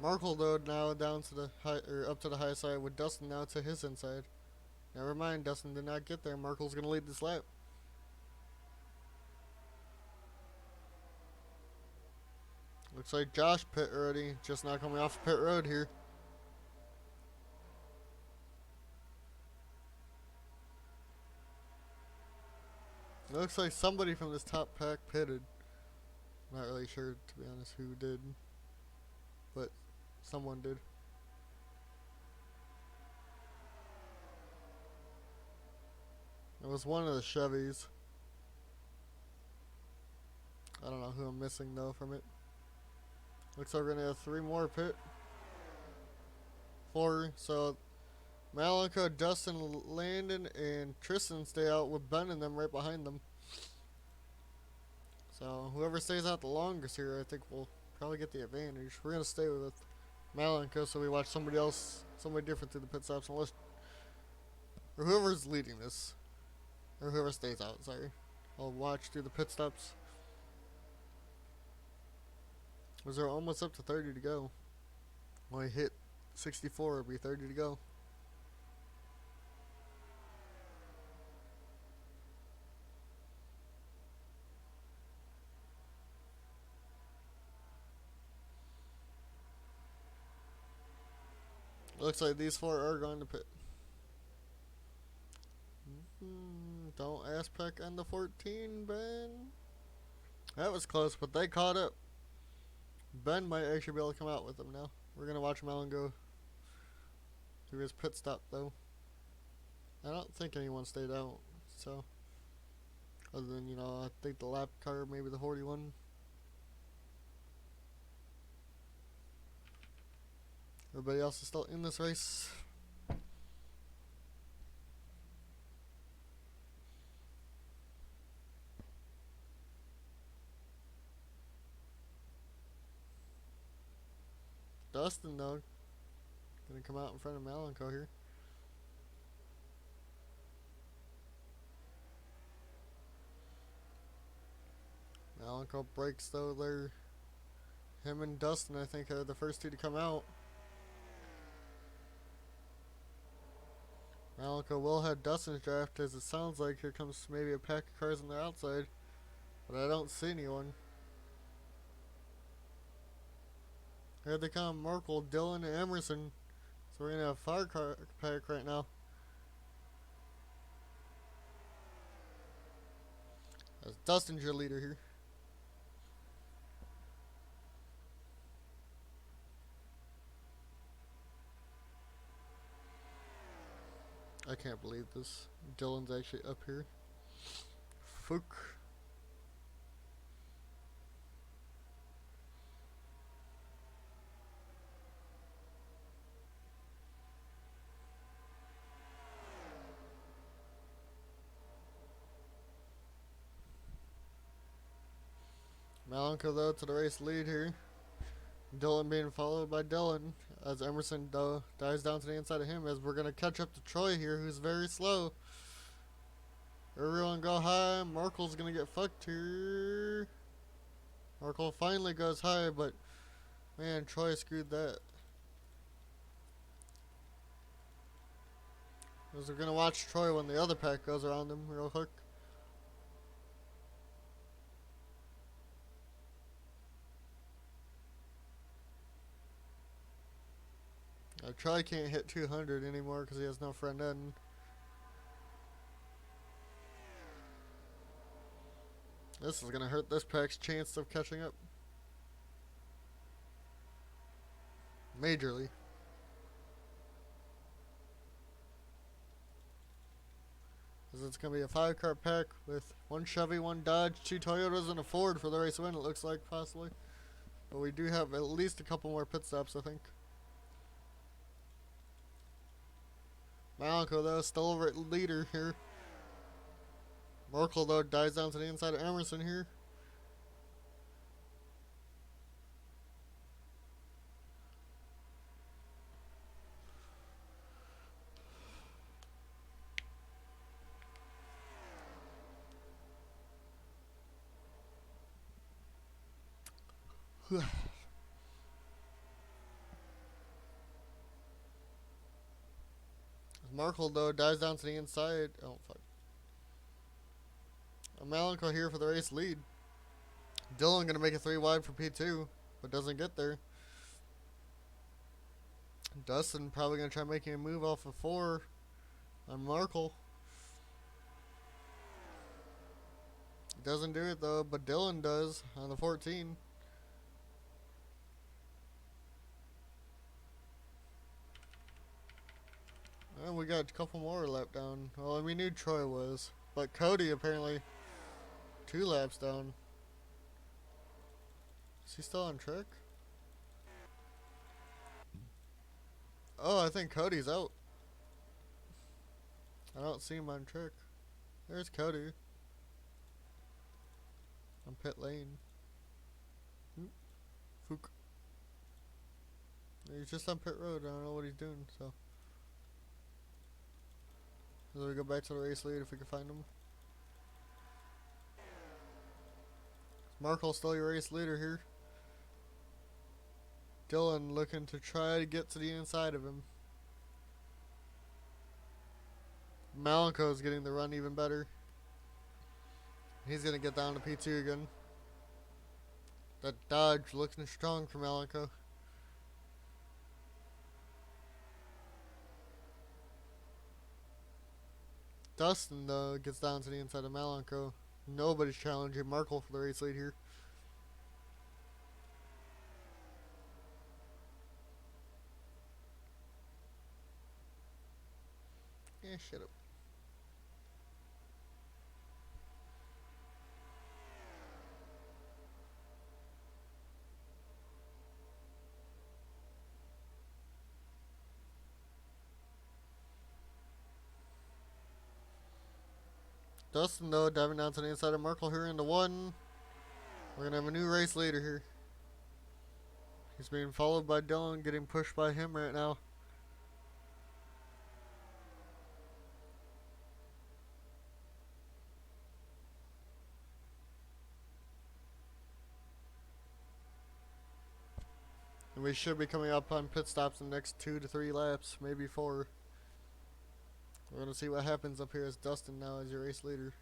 Markel, though, now down to the high, or up to the high side with Dustin now to his inside. Never mind, Dustin did not get there. Markel's going to lead this lap. Looks like Josh pit already, just not coming off pit road here. Looks like somebody from this top pack pitted. Not really sure, to be honest, who did. But someone did. It was one of the Chevys. I don't know who I'm missing, though, from it. Looks like we're going to have 3 more pit. 4. So Malenko, Dustin, Landen, and Tristen stay out with Ben and them right behind them. So whoever stays out the longest here, I think will probably get the advantage. We're going to stay with Malenko, so we watch somebody else, somebody different through the pit stops, unless, or whoever's leading this, or whoever stays out, sorry. I'll watch through the pit stops. Because they're almost up to 30 to go. When we hit 64, it'll be 30 to go. Looks like these 4 are going to pit. Don't ask Peck on the 14, Ben. That was close, but they caught up. Ben might actually be able to come out with them now. We're going to watch Malenko go through his pit stop, though. I don't think anyone stayed out, so. Other than, you know, I think the lap car, maybe the 41. Everybody else is still in this race. Dustin, though, gonna come out in front of Malenko here. Malenko breaks, though. They're him and Dustin, I think, are the first 2 to come out. Malenko will have Dustin's draft, as it sounds like here comes maybe a pack of cars on the outside, but I don't see anyone. Here they come, Markel, Dylan, and Emerson. So we're going to have 5 car pack right now. As Dustin's your leader here. I can't believe this. Dylan's actually up here. Fook. Malenko though to the race lead here. Dylan being followed by Dylan as Emerson though dives down to the inside of him as we're gonna catch up to Troy here, who's very slow. Everyone go high. Markel's gonna get fucked here. Markel finally goes high, but man, Troy screwed that. As we're gonna watch Troy when the other pack goes around him real quick. Troy can't hit 200 anymore because he has no front end. This is gonna hurt this pack's chance of catching up. Majorly. Because it's gonna be a 5-car pack with 1 Chevy, 1 Dodge, 2 Toyotas, and a Ford for the race win, it looks like, possibly. But we do have at least a couple more pit stops, I think. Malenko, though, still over at leader here. Markel, though, dives down to the inside of Emerson here. Markel, though, dives down to the inside. Oh, fuck. Malenko here for the race lead. Dylan gonna make it 3 wide for P2, but doesn't get there. Dustin probably gonna try making a move off of 4 on Markel. Doesn't do it though, but Dylan does on the 14. And we got a couple more lap down. Well, we knew Troy was, but Cody apparently 2 laps down. Is he still on track? Oh, I think Cody's out. I don't see him on track. There's Cody. On pit lane. Fook. He's just on pit road. I don't know what he's doing, so. So we go back to the race lead if we can find him. Markel's still your race leader here. Dylan looking to try to get to the inside of him. Malenko's getting the run even better. He's going to get down to P2 again. That Dodge looking strong for Malenko. Dustin, though, gets down to the inside of Malenko. Nobody's challenging Markel for the race lead here. Yeah, shut up. Dustin, though, diving down to the inside of Markel here into 1. We're going to have a new race leader here. He's being followed by Dylan, getting pushed by him right now. And we should be coming up on pit stops in the next 2 to 3 laps, maybe 4. We're going to see what happens up here as Dustin now as your race leader.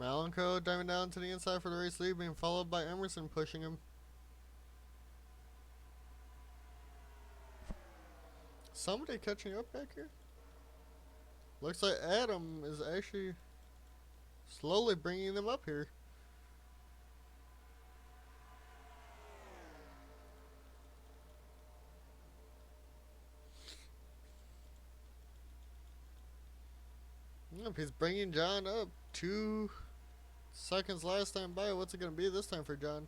Malenko diving down to the inside for the race lead, being followed by Emerson pushing him. Somebody catching up back here? Looks like Adam is actually slowly bringing them up here. Yep, he's bringing John up. 2 seconds last time by. What's it going to be this time for John?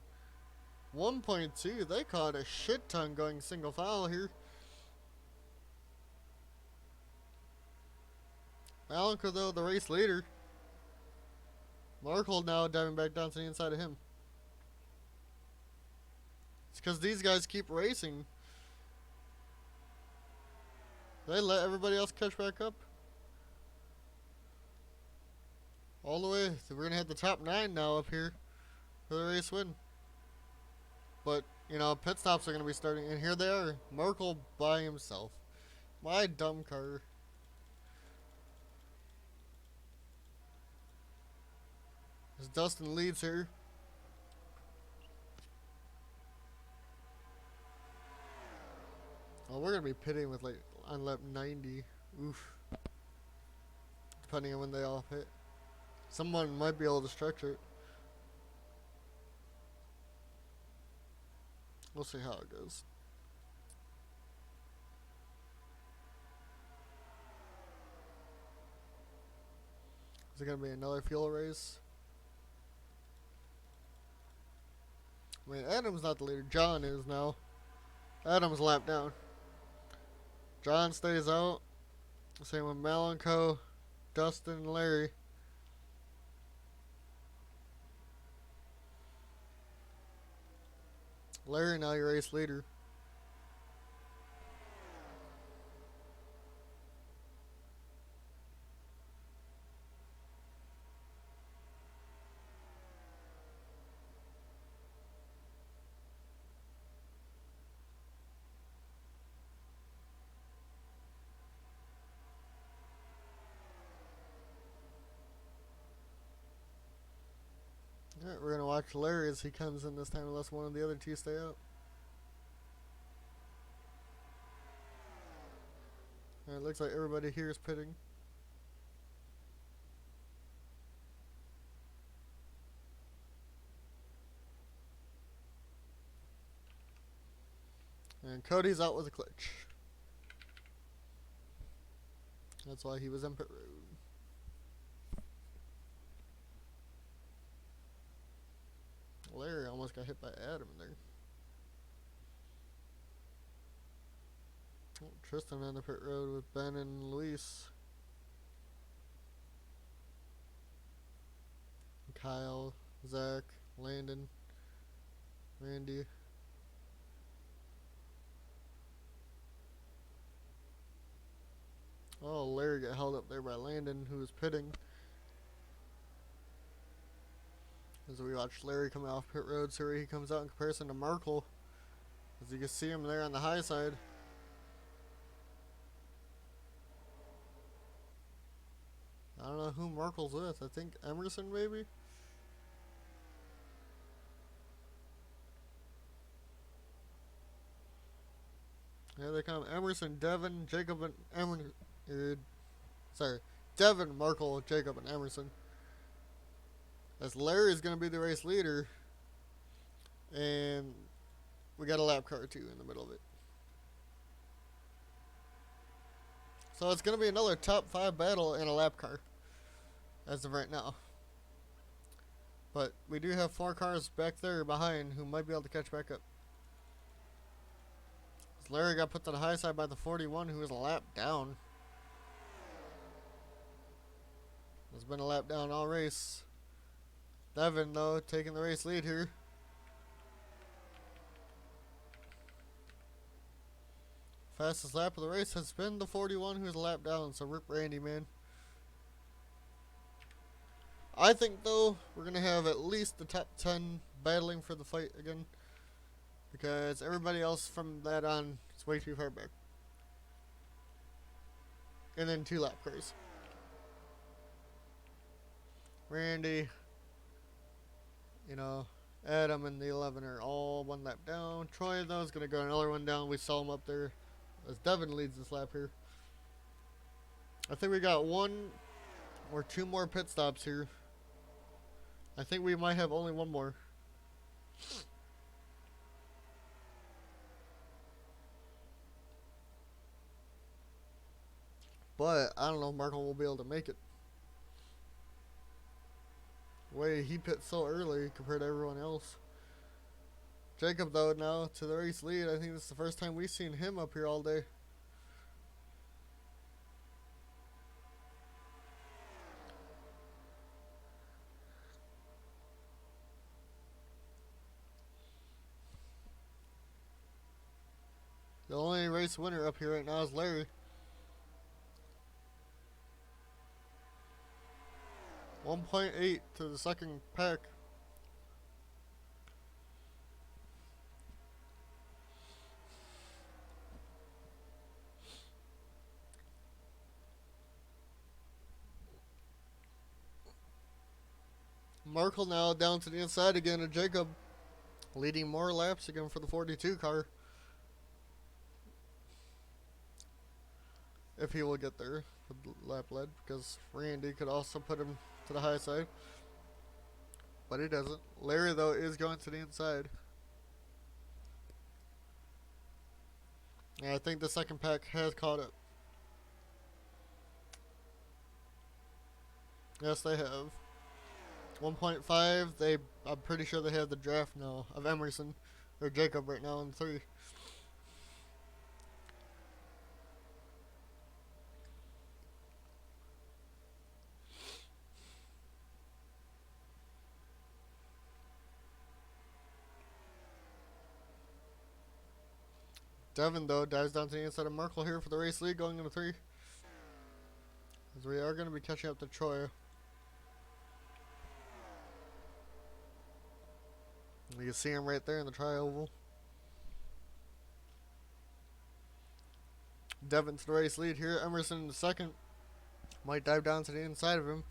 1.2. They caught a shit ton going single file here. Malenko, though, the race leader. Markel now diving back down to the inside of him. It's because these guys keep racing. They let everybody else catch back up. All the way. We're going to have the top 9 now up here for the race win. But, you know, pit stops are going to be starting. And here they are. Markel by himself. My dumb car. As Dustin leads here. Oh, we're going to be pitting with like on lap 90. Oof. Depending on when they all hit. Someone might be able to stretch it. We'll see how it goes. Is it going to be another fuel race? I mean, Adam's not the leader. John is now. Adam's lapped down. John stays out. Same with Malenko, Dustin, and Larry. Larry now your race leader. Alright, we're gonna watch Larry as he comes in this time unless one of the other two stay out. Alright, looks like everybody here is pitting. And Cody's out with a clutch. That's why he was in pit road. Larry almost got hit by Adam in there. Oh, Tristen on the pit road with Ben and Luis. Kyle, Zach, Landen, Randy. Oh, Larry got held up there by Landen, who was pitting. As we watch Larry come off pit road, so he comes out in comparison to Markel. As you can see him there on the high side. I don't know who Markel's with. I think Emerson maybe? Here they come. Emerson, Devin, Jacob, and Emerson. Devin, Markel, Jacob, and Emerson. As Larry is going to be the race leader. And we got a lap car too in the middle of it. So it's going to be another top 5 battle in a lap car. As of right now. But we do have 4 cars back there behind who might be able to catch back up. As Larry got put to the high side by the 41 who was a lap down. Has been a lap down all race. Devin, though, taking the race lead here. Fastest lap of the race has been the 41 who's a lap down, so rip Randy, man. I think, though, we're going to have at least the top 10 battling for the fight again. Because everybody else from that on is way too far back. And then 2 lap cars. Randy, You know, Adam and the 11 are all one lap down. Troy, though, is going to go another one down. We saw him up there as Devin leads this lap here. I think we got one or two more pit stops here. I think we might have only one more. But I don't know if Markel will be able to make it. The way he pit so early compared to everyone else. Jacob, though, now to the race lead. I think this is the first time we've seen him up here all day. The only race winner up here right now is Larry. 1.8 to the second pack. Markel now down to the inside again, and Jacob leading more laps again for the 42 car. If he will get there with lap lead, because Randy could also put him to the high side. But he doesn't. Larry, though, is going to the inside. And I think the second pack has caught up. Yes, they have. 1.5, I'm pretty sure they have the draft now of Emerson or Jacob right now in 3. Devin, though, dives down to the inside of Markel here for the race lead going into 3. As we are going to be catching up to Troy. You can see him right there in the tri-oval. Devin to the race lead here. Emerson in the second. Might dive down to the inside of him.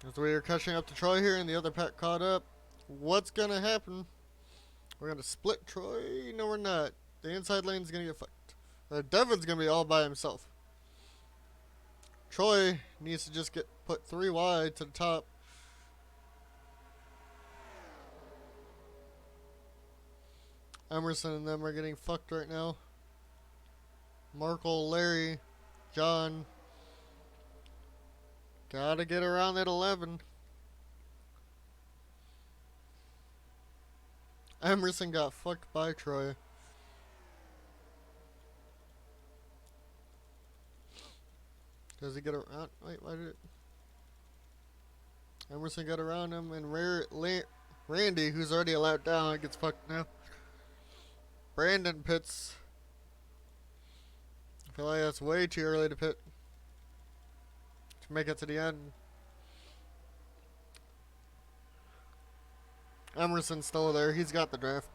As we are catching up to Troy here and the other pack caught up. What's going to happen? We're going to split Troy? No, we're not. The inside lane's going to get fucked. Devin's going to be all by himself. Troy needs to just get put 3 wide to the top. Emerson and them are getting fucked right now. Markel, Larry, John. Gotta get around that 11. Emerson got fucked by Troy. Does he get around? Wait, why did it? Emerson got around him, and Randy, who's already allowed down, gets fucked now. Brandon pits. I feel like that's way too early to pit. To make it to the end. Emerson's still there. He's got the draft.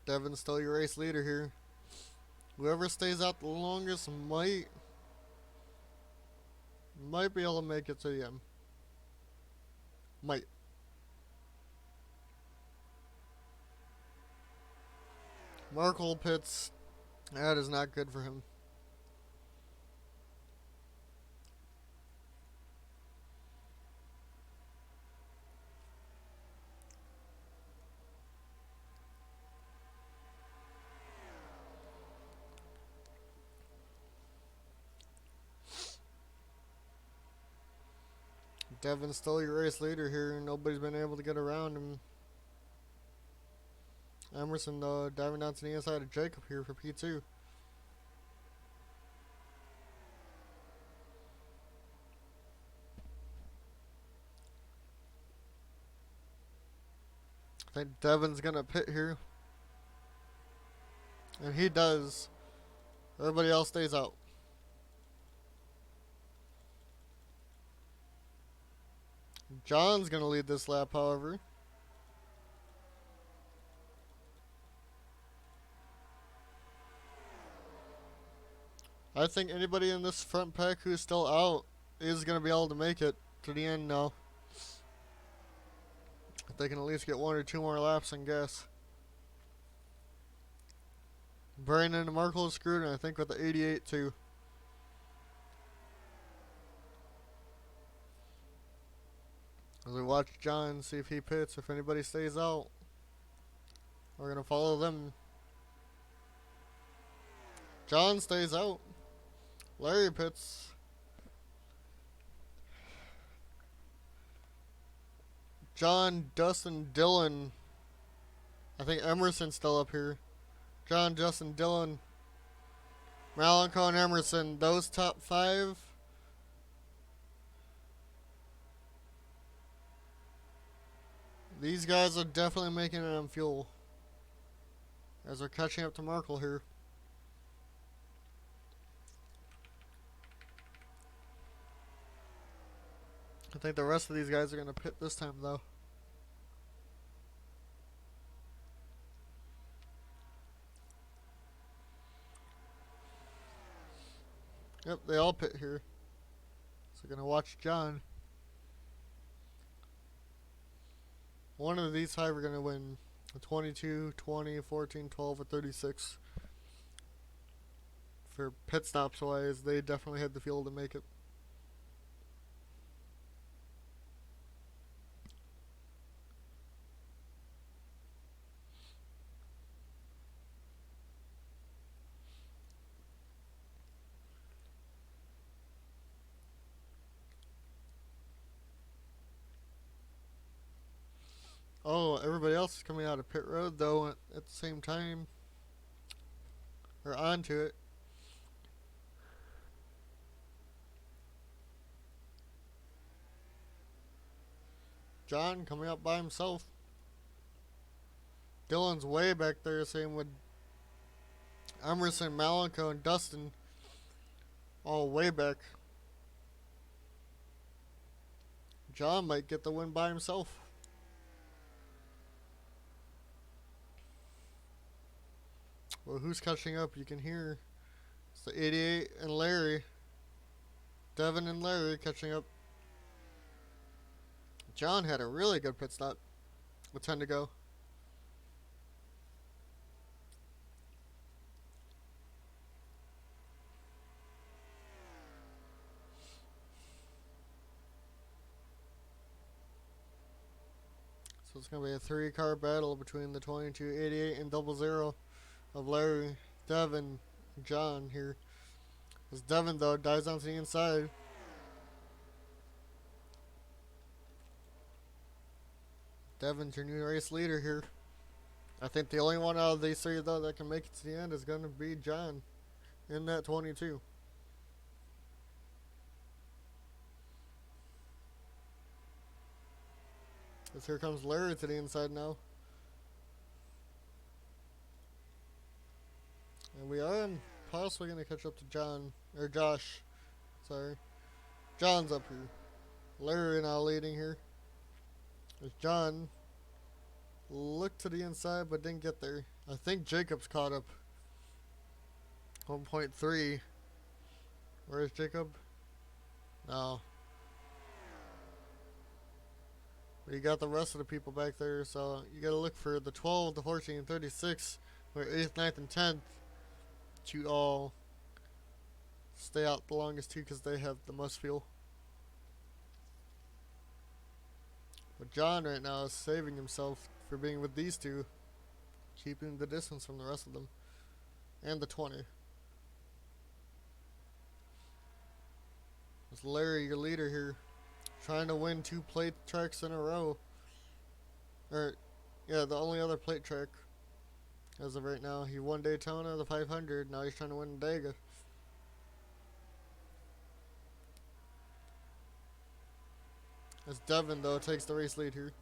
Devin's still your race leader here. Whoever stays out the longest might be able to make it to the end. Might. Markel pits. That is not good for him. Devin's still your race leader here, and nobody's been able to get around him. Emerson, diving down to the inside of Jacob here for P2. I think Devin's going to pit here. And he does. Everybody else stays out. John's going to lead this lap, however. I think anybody in this front pack who's still out is going to be able to make it to the end now. If they can at least get 1 or 2 more laps and gas. Brandon and Markel is screwed, and I think with the 88 too. As we watch John see if he pits, if anybody stays out, we're going to follow them. John stays out. Larry pits. John, Dustin, Dylan. I think Emerson's still up here. John, Justin, Dylan, Malenko, and Emerson. Those top 5. These guys are definitely making it on fuel. As they're catching up to Markel here. I think the rest of these guys are going to pit this time, though. Yep, they all pit here. So we're going to watch John. One of these 5 are going to win. 22, 20, 14, 12, or 36. For pit stops wise, they definitely had the fuel to make it. Oh, everybody else is coming out of pit road, though, at the same time. Or onto it. John coming up by himself. Dylan's way back there, same with Emerson, Malenko, and Dustin. All way back. John might get the win by himself. Well, who's catching up? You can hear it's the 88 and Larry. Devin and Larry catching up. John had a really good pit stop with 10 to go. So it's going to be a 3-car battle between the 2288 and 00 of Larry, Devin, and John here. As Devin, though, dives onto the inside. Devin's your new race leader here. I think the only one out of these 3, though, that can make it to the end is going to be John in that 22. As here comes Larry to the inside now. And we are possibly going to catch up to John, or Josh. Sorry. John's up here. Larry now leading here. As John looked to the inside but didn't get there. I think Jacob's caught up. 1.3. Where is Jacob? No. But you got the rest of the people back there, so you got to look for the 12, the 14, and 36, or 8th, 9th, and 10th to all stay out the longest too, because they have the most fuel. But John right now is saving himself for being with these 2, keeping the distance from the rest of them, and the 20. It's Larry, your leader here, trying to win 2 plate tracks in a row. Or, yeah, the only other plate track As of right now, he won Daytona, the 500. Now he's trying to win Dega. As Devin, though, takes the race lead here.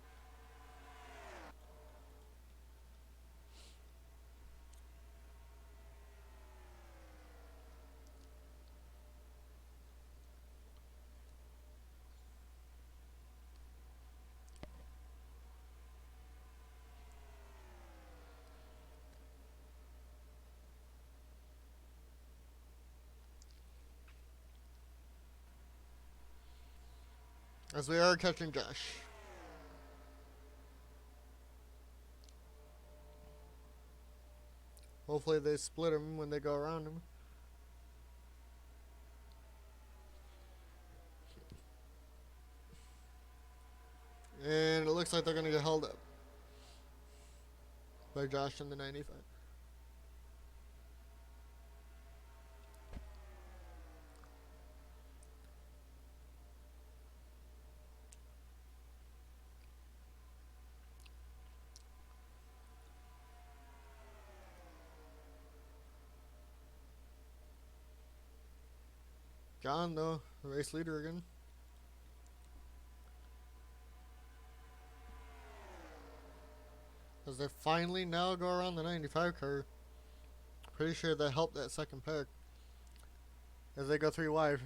As we are catching Josh. Hopefully they split him when they go around him. And it looks like they're going to get held up by Josh in the 95. Gone, though. The race leader again. As they finally now go around the 95 car. Pretty sure that helped that second pack. As they go 3 wide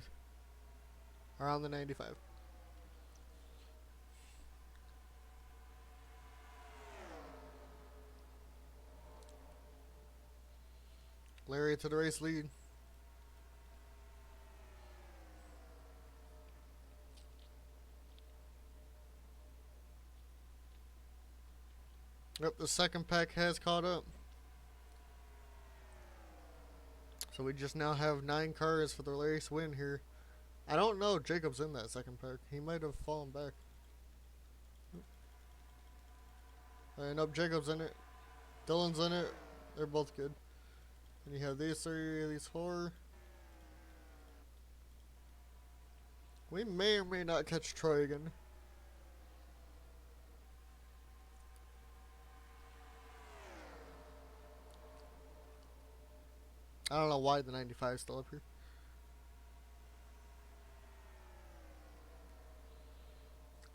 around the 95. Larry to the race lead. Yep, the second pack has caught up. So we just now have 9 cars for the race win here. I don't know. Jacob's in that second pack. He might have fallen back. And nope, Jacob's in it. Dylan's in it. They're both good. And you have these 3, these 4. We may or may not catch Troy again. I don't know why the 95 is still up here.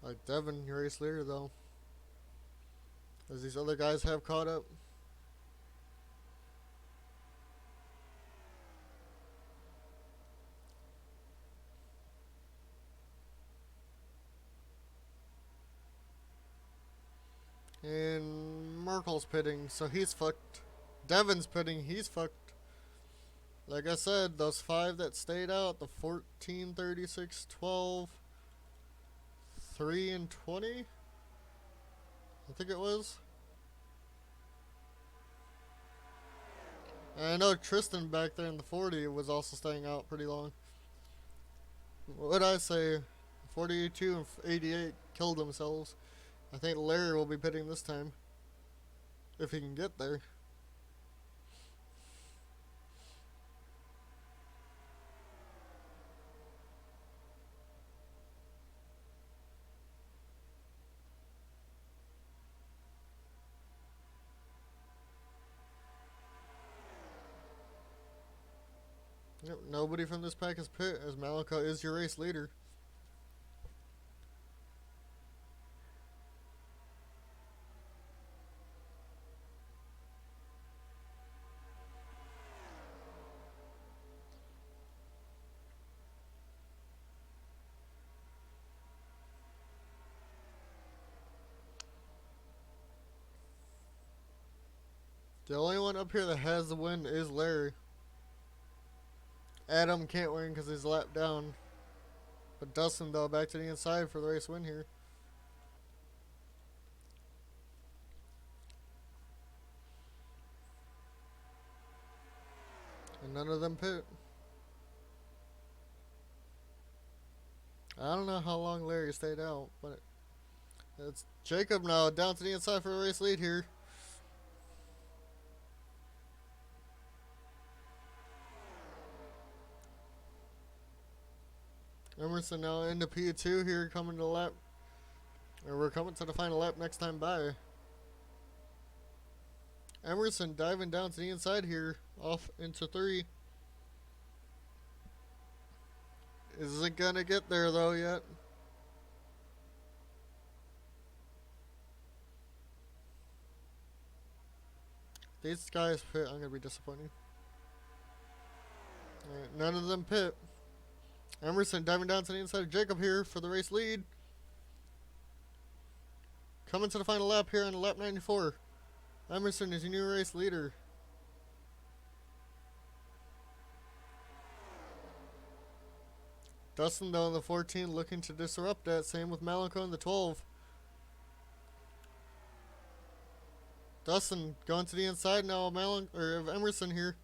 Like Devin, your race leader, though. As these other guys have caught up. And Markel's pitting, so he's fucked. Devin's pitting, he's fucked. Like I said, those 5 that stayed out, the 14, 36, 12, 3, and 20, I think it was. And I know Tristen back there in the 40 was also staying out pretty long. What'd I say? 42 and 88 killed themselves. I think Larry will be pitting this time. If he can get there. Yep, nobody from this pack is pit, as Malenko is your race leader. The only one up here that has the win is Larry. Adam can't win because he's lapped down. But Dustin, though, back to the inside for the race win here. And none of them pit. I don't know how long Larry stayed out, but it's Jacob now down to the inside for the race lead here. Emerson now into P2 here, coming to lap. Or we're coming to the final lap next time by. Emerson diving down to the inside here, off into 3. Isn't gonna get there though yet. These guys pit, I'm gonna be disappointed. Alright, none of them pit. Emerson diving down to the inside of Jacob here for the race lead. Coming to the final lap here on lap 94. Emerson is your new race leader. Dustin though in the 14 looking to disrupt that. Same with Malenko in the 12. Dustin going to the inside now of Emerson here.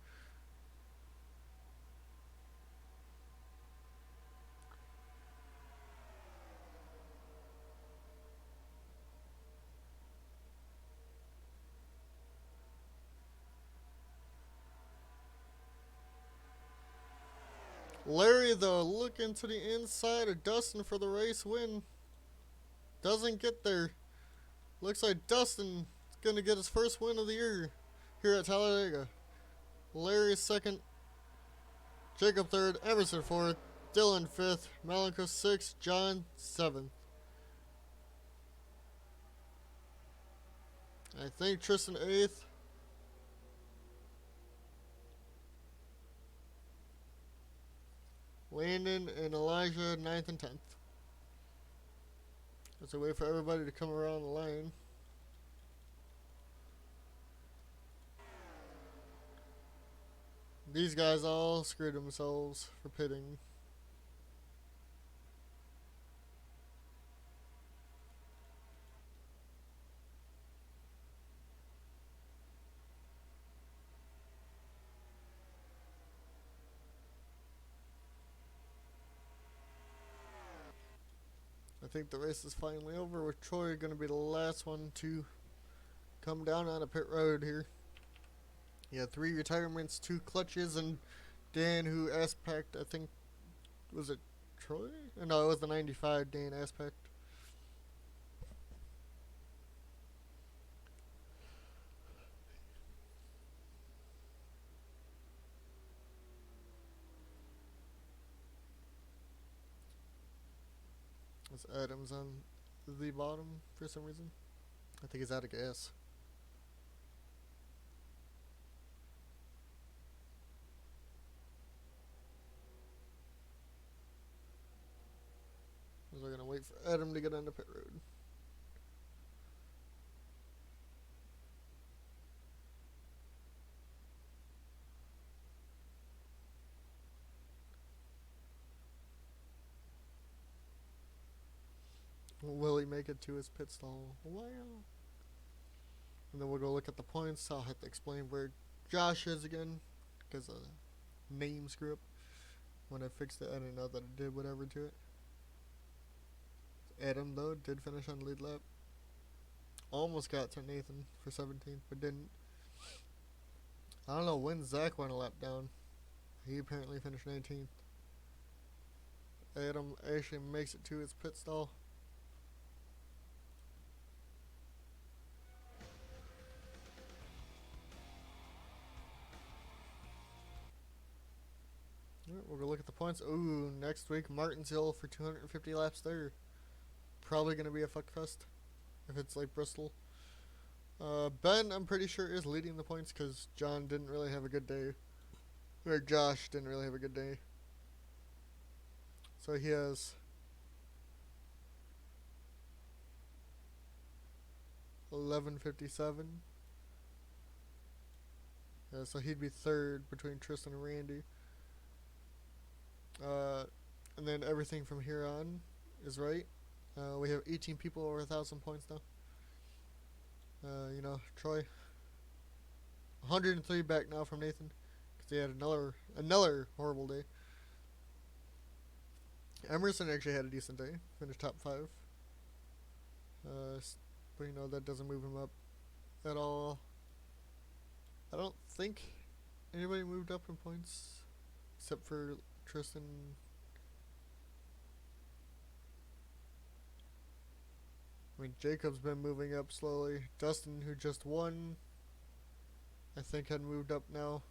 Larry though looking to the inside of Dustin for the race win. Doesn't get there. Looks like Dustin is gonna get his first win of the year here at Talladega. Larry second, Jacob third, Emerson fourth, Dylan fifth, Malenko sixth, John seventh. I think Tristen eighth. Landen and Elijah 9th and 10th. That's a way for everybody to come around the line. These guys all screwed themselves for pitting. I think the race is finally over with Troy going to be the last one to come down on a pit road here. Yeah, 3 retirements, 2 clutches, and Dan who ass-packed, I think, was it Troy? No, it was the 95 Dan ass-packed. It's Adams on the bottom for some reason. I think he's out of gas. So we're gonna wait for Adam to get on the pit road. Will he make it to his pit stall? Wow. And then we'll go look at the points. I'll have to explain where Josh is again, because of name screw up. When I fixed it, I didn't know that it did whatever to it. Adam, though, did finish on the lead lap. Almost got to Nathan for 17th, but didn't. I don't know when Zach went a lap down. He apparently finished 19th. Adam actually makes it to his pit stall. Alright, we'll go look at the points. Ooh, next week, Martinsville for 250 laps there. Probably going to be a fuck fest if it's like Bristol. Ben, I'm pretty sure, is leading the points because John didn't really have a good day. Or Josh didn't really have a good day. So he has 1157. So he'd be third between Tristen and Randy. And then everything from here on is right. We have 18 people over 1,000 points now. You know, Troy, 103 back now from Nathan because he had another horrible day. Emerson actually had a decent day, finished top 5. But you know that doesn't move him up at all. I don't think anybody moved up in points except for Tristen. I mean, Jacob's been moving up slowly. Dustin, who just won, I think, had moved up now.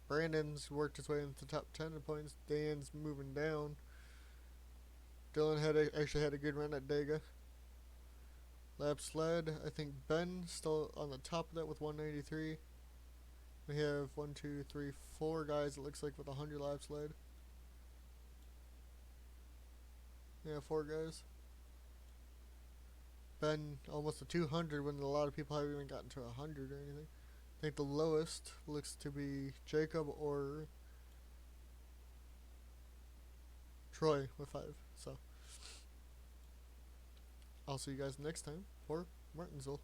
Brandon's worked his way into the top 10 of points. Dan's moving down. Dylan actually had a good run at Dega. Laps led. I think Ben still on the top of that with 193. We have 1, 2, 3, 4 guys, it looks like, with 100 laps led. Yeah, 4 guys. Ben almost to 200 when a lot of people haven't even gotten to 100 or anything. I think the lowest looks to be Jacob or Troy with 5. So I'll see you guys next time for Martinsville.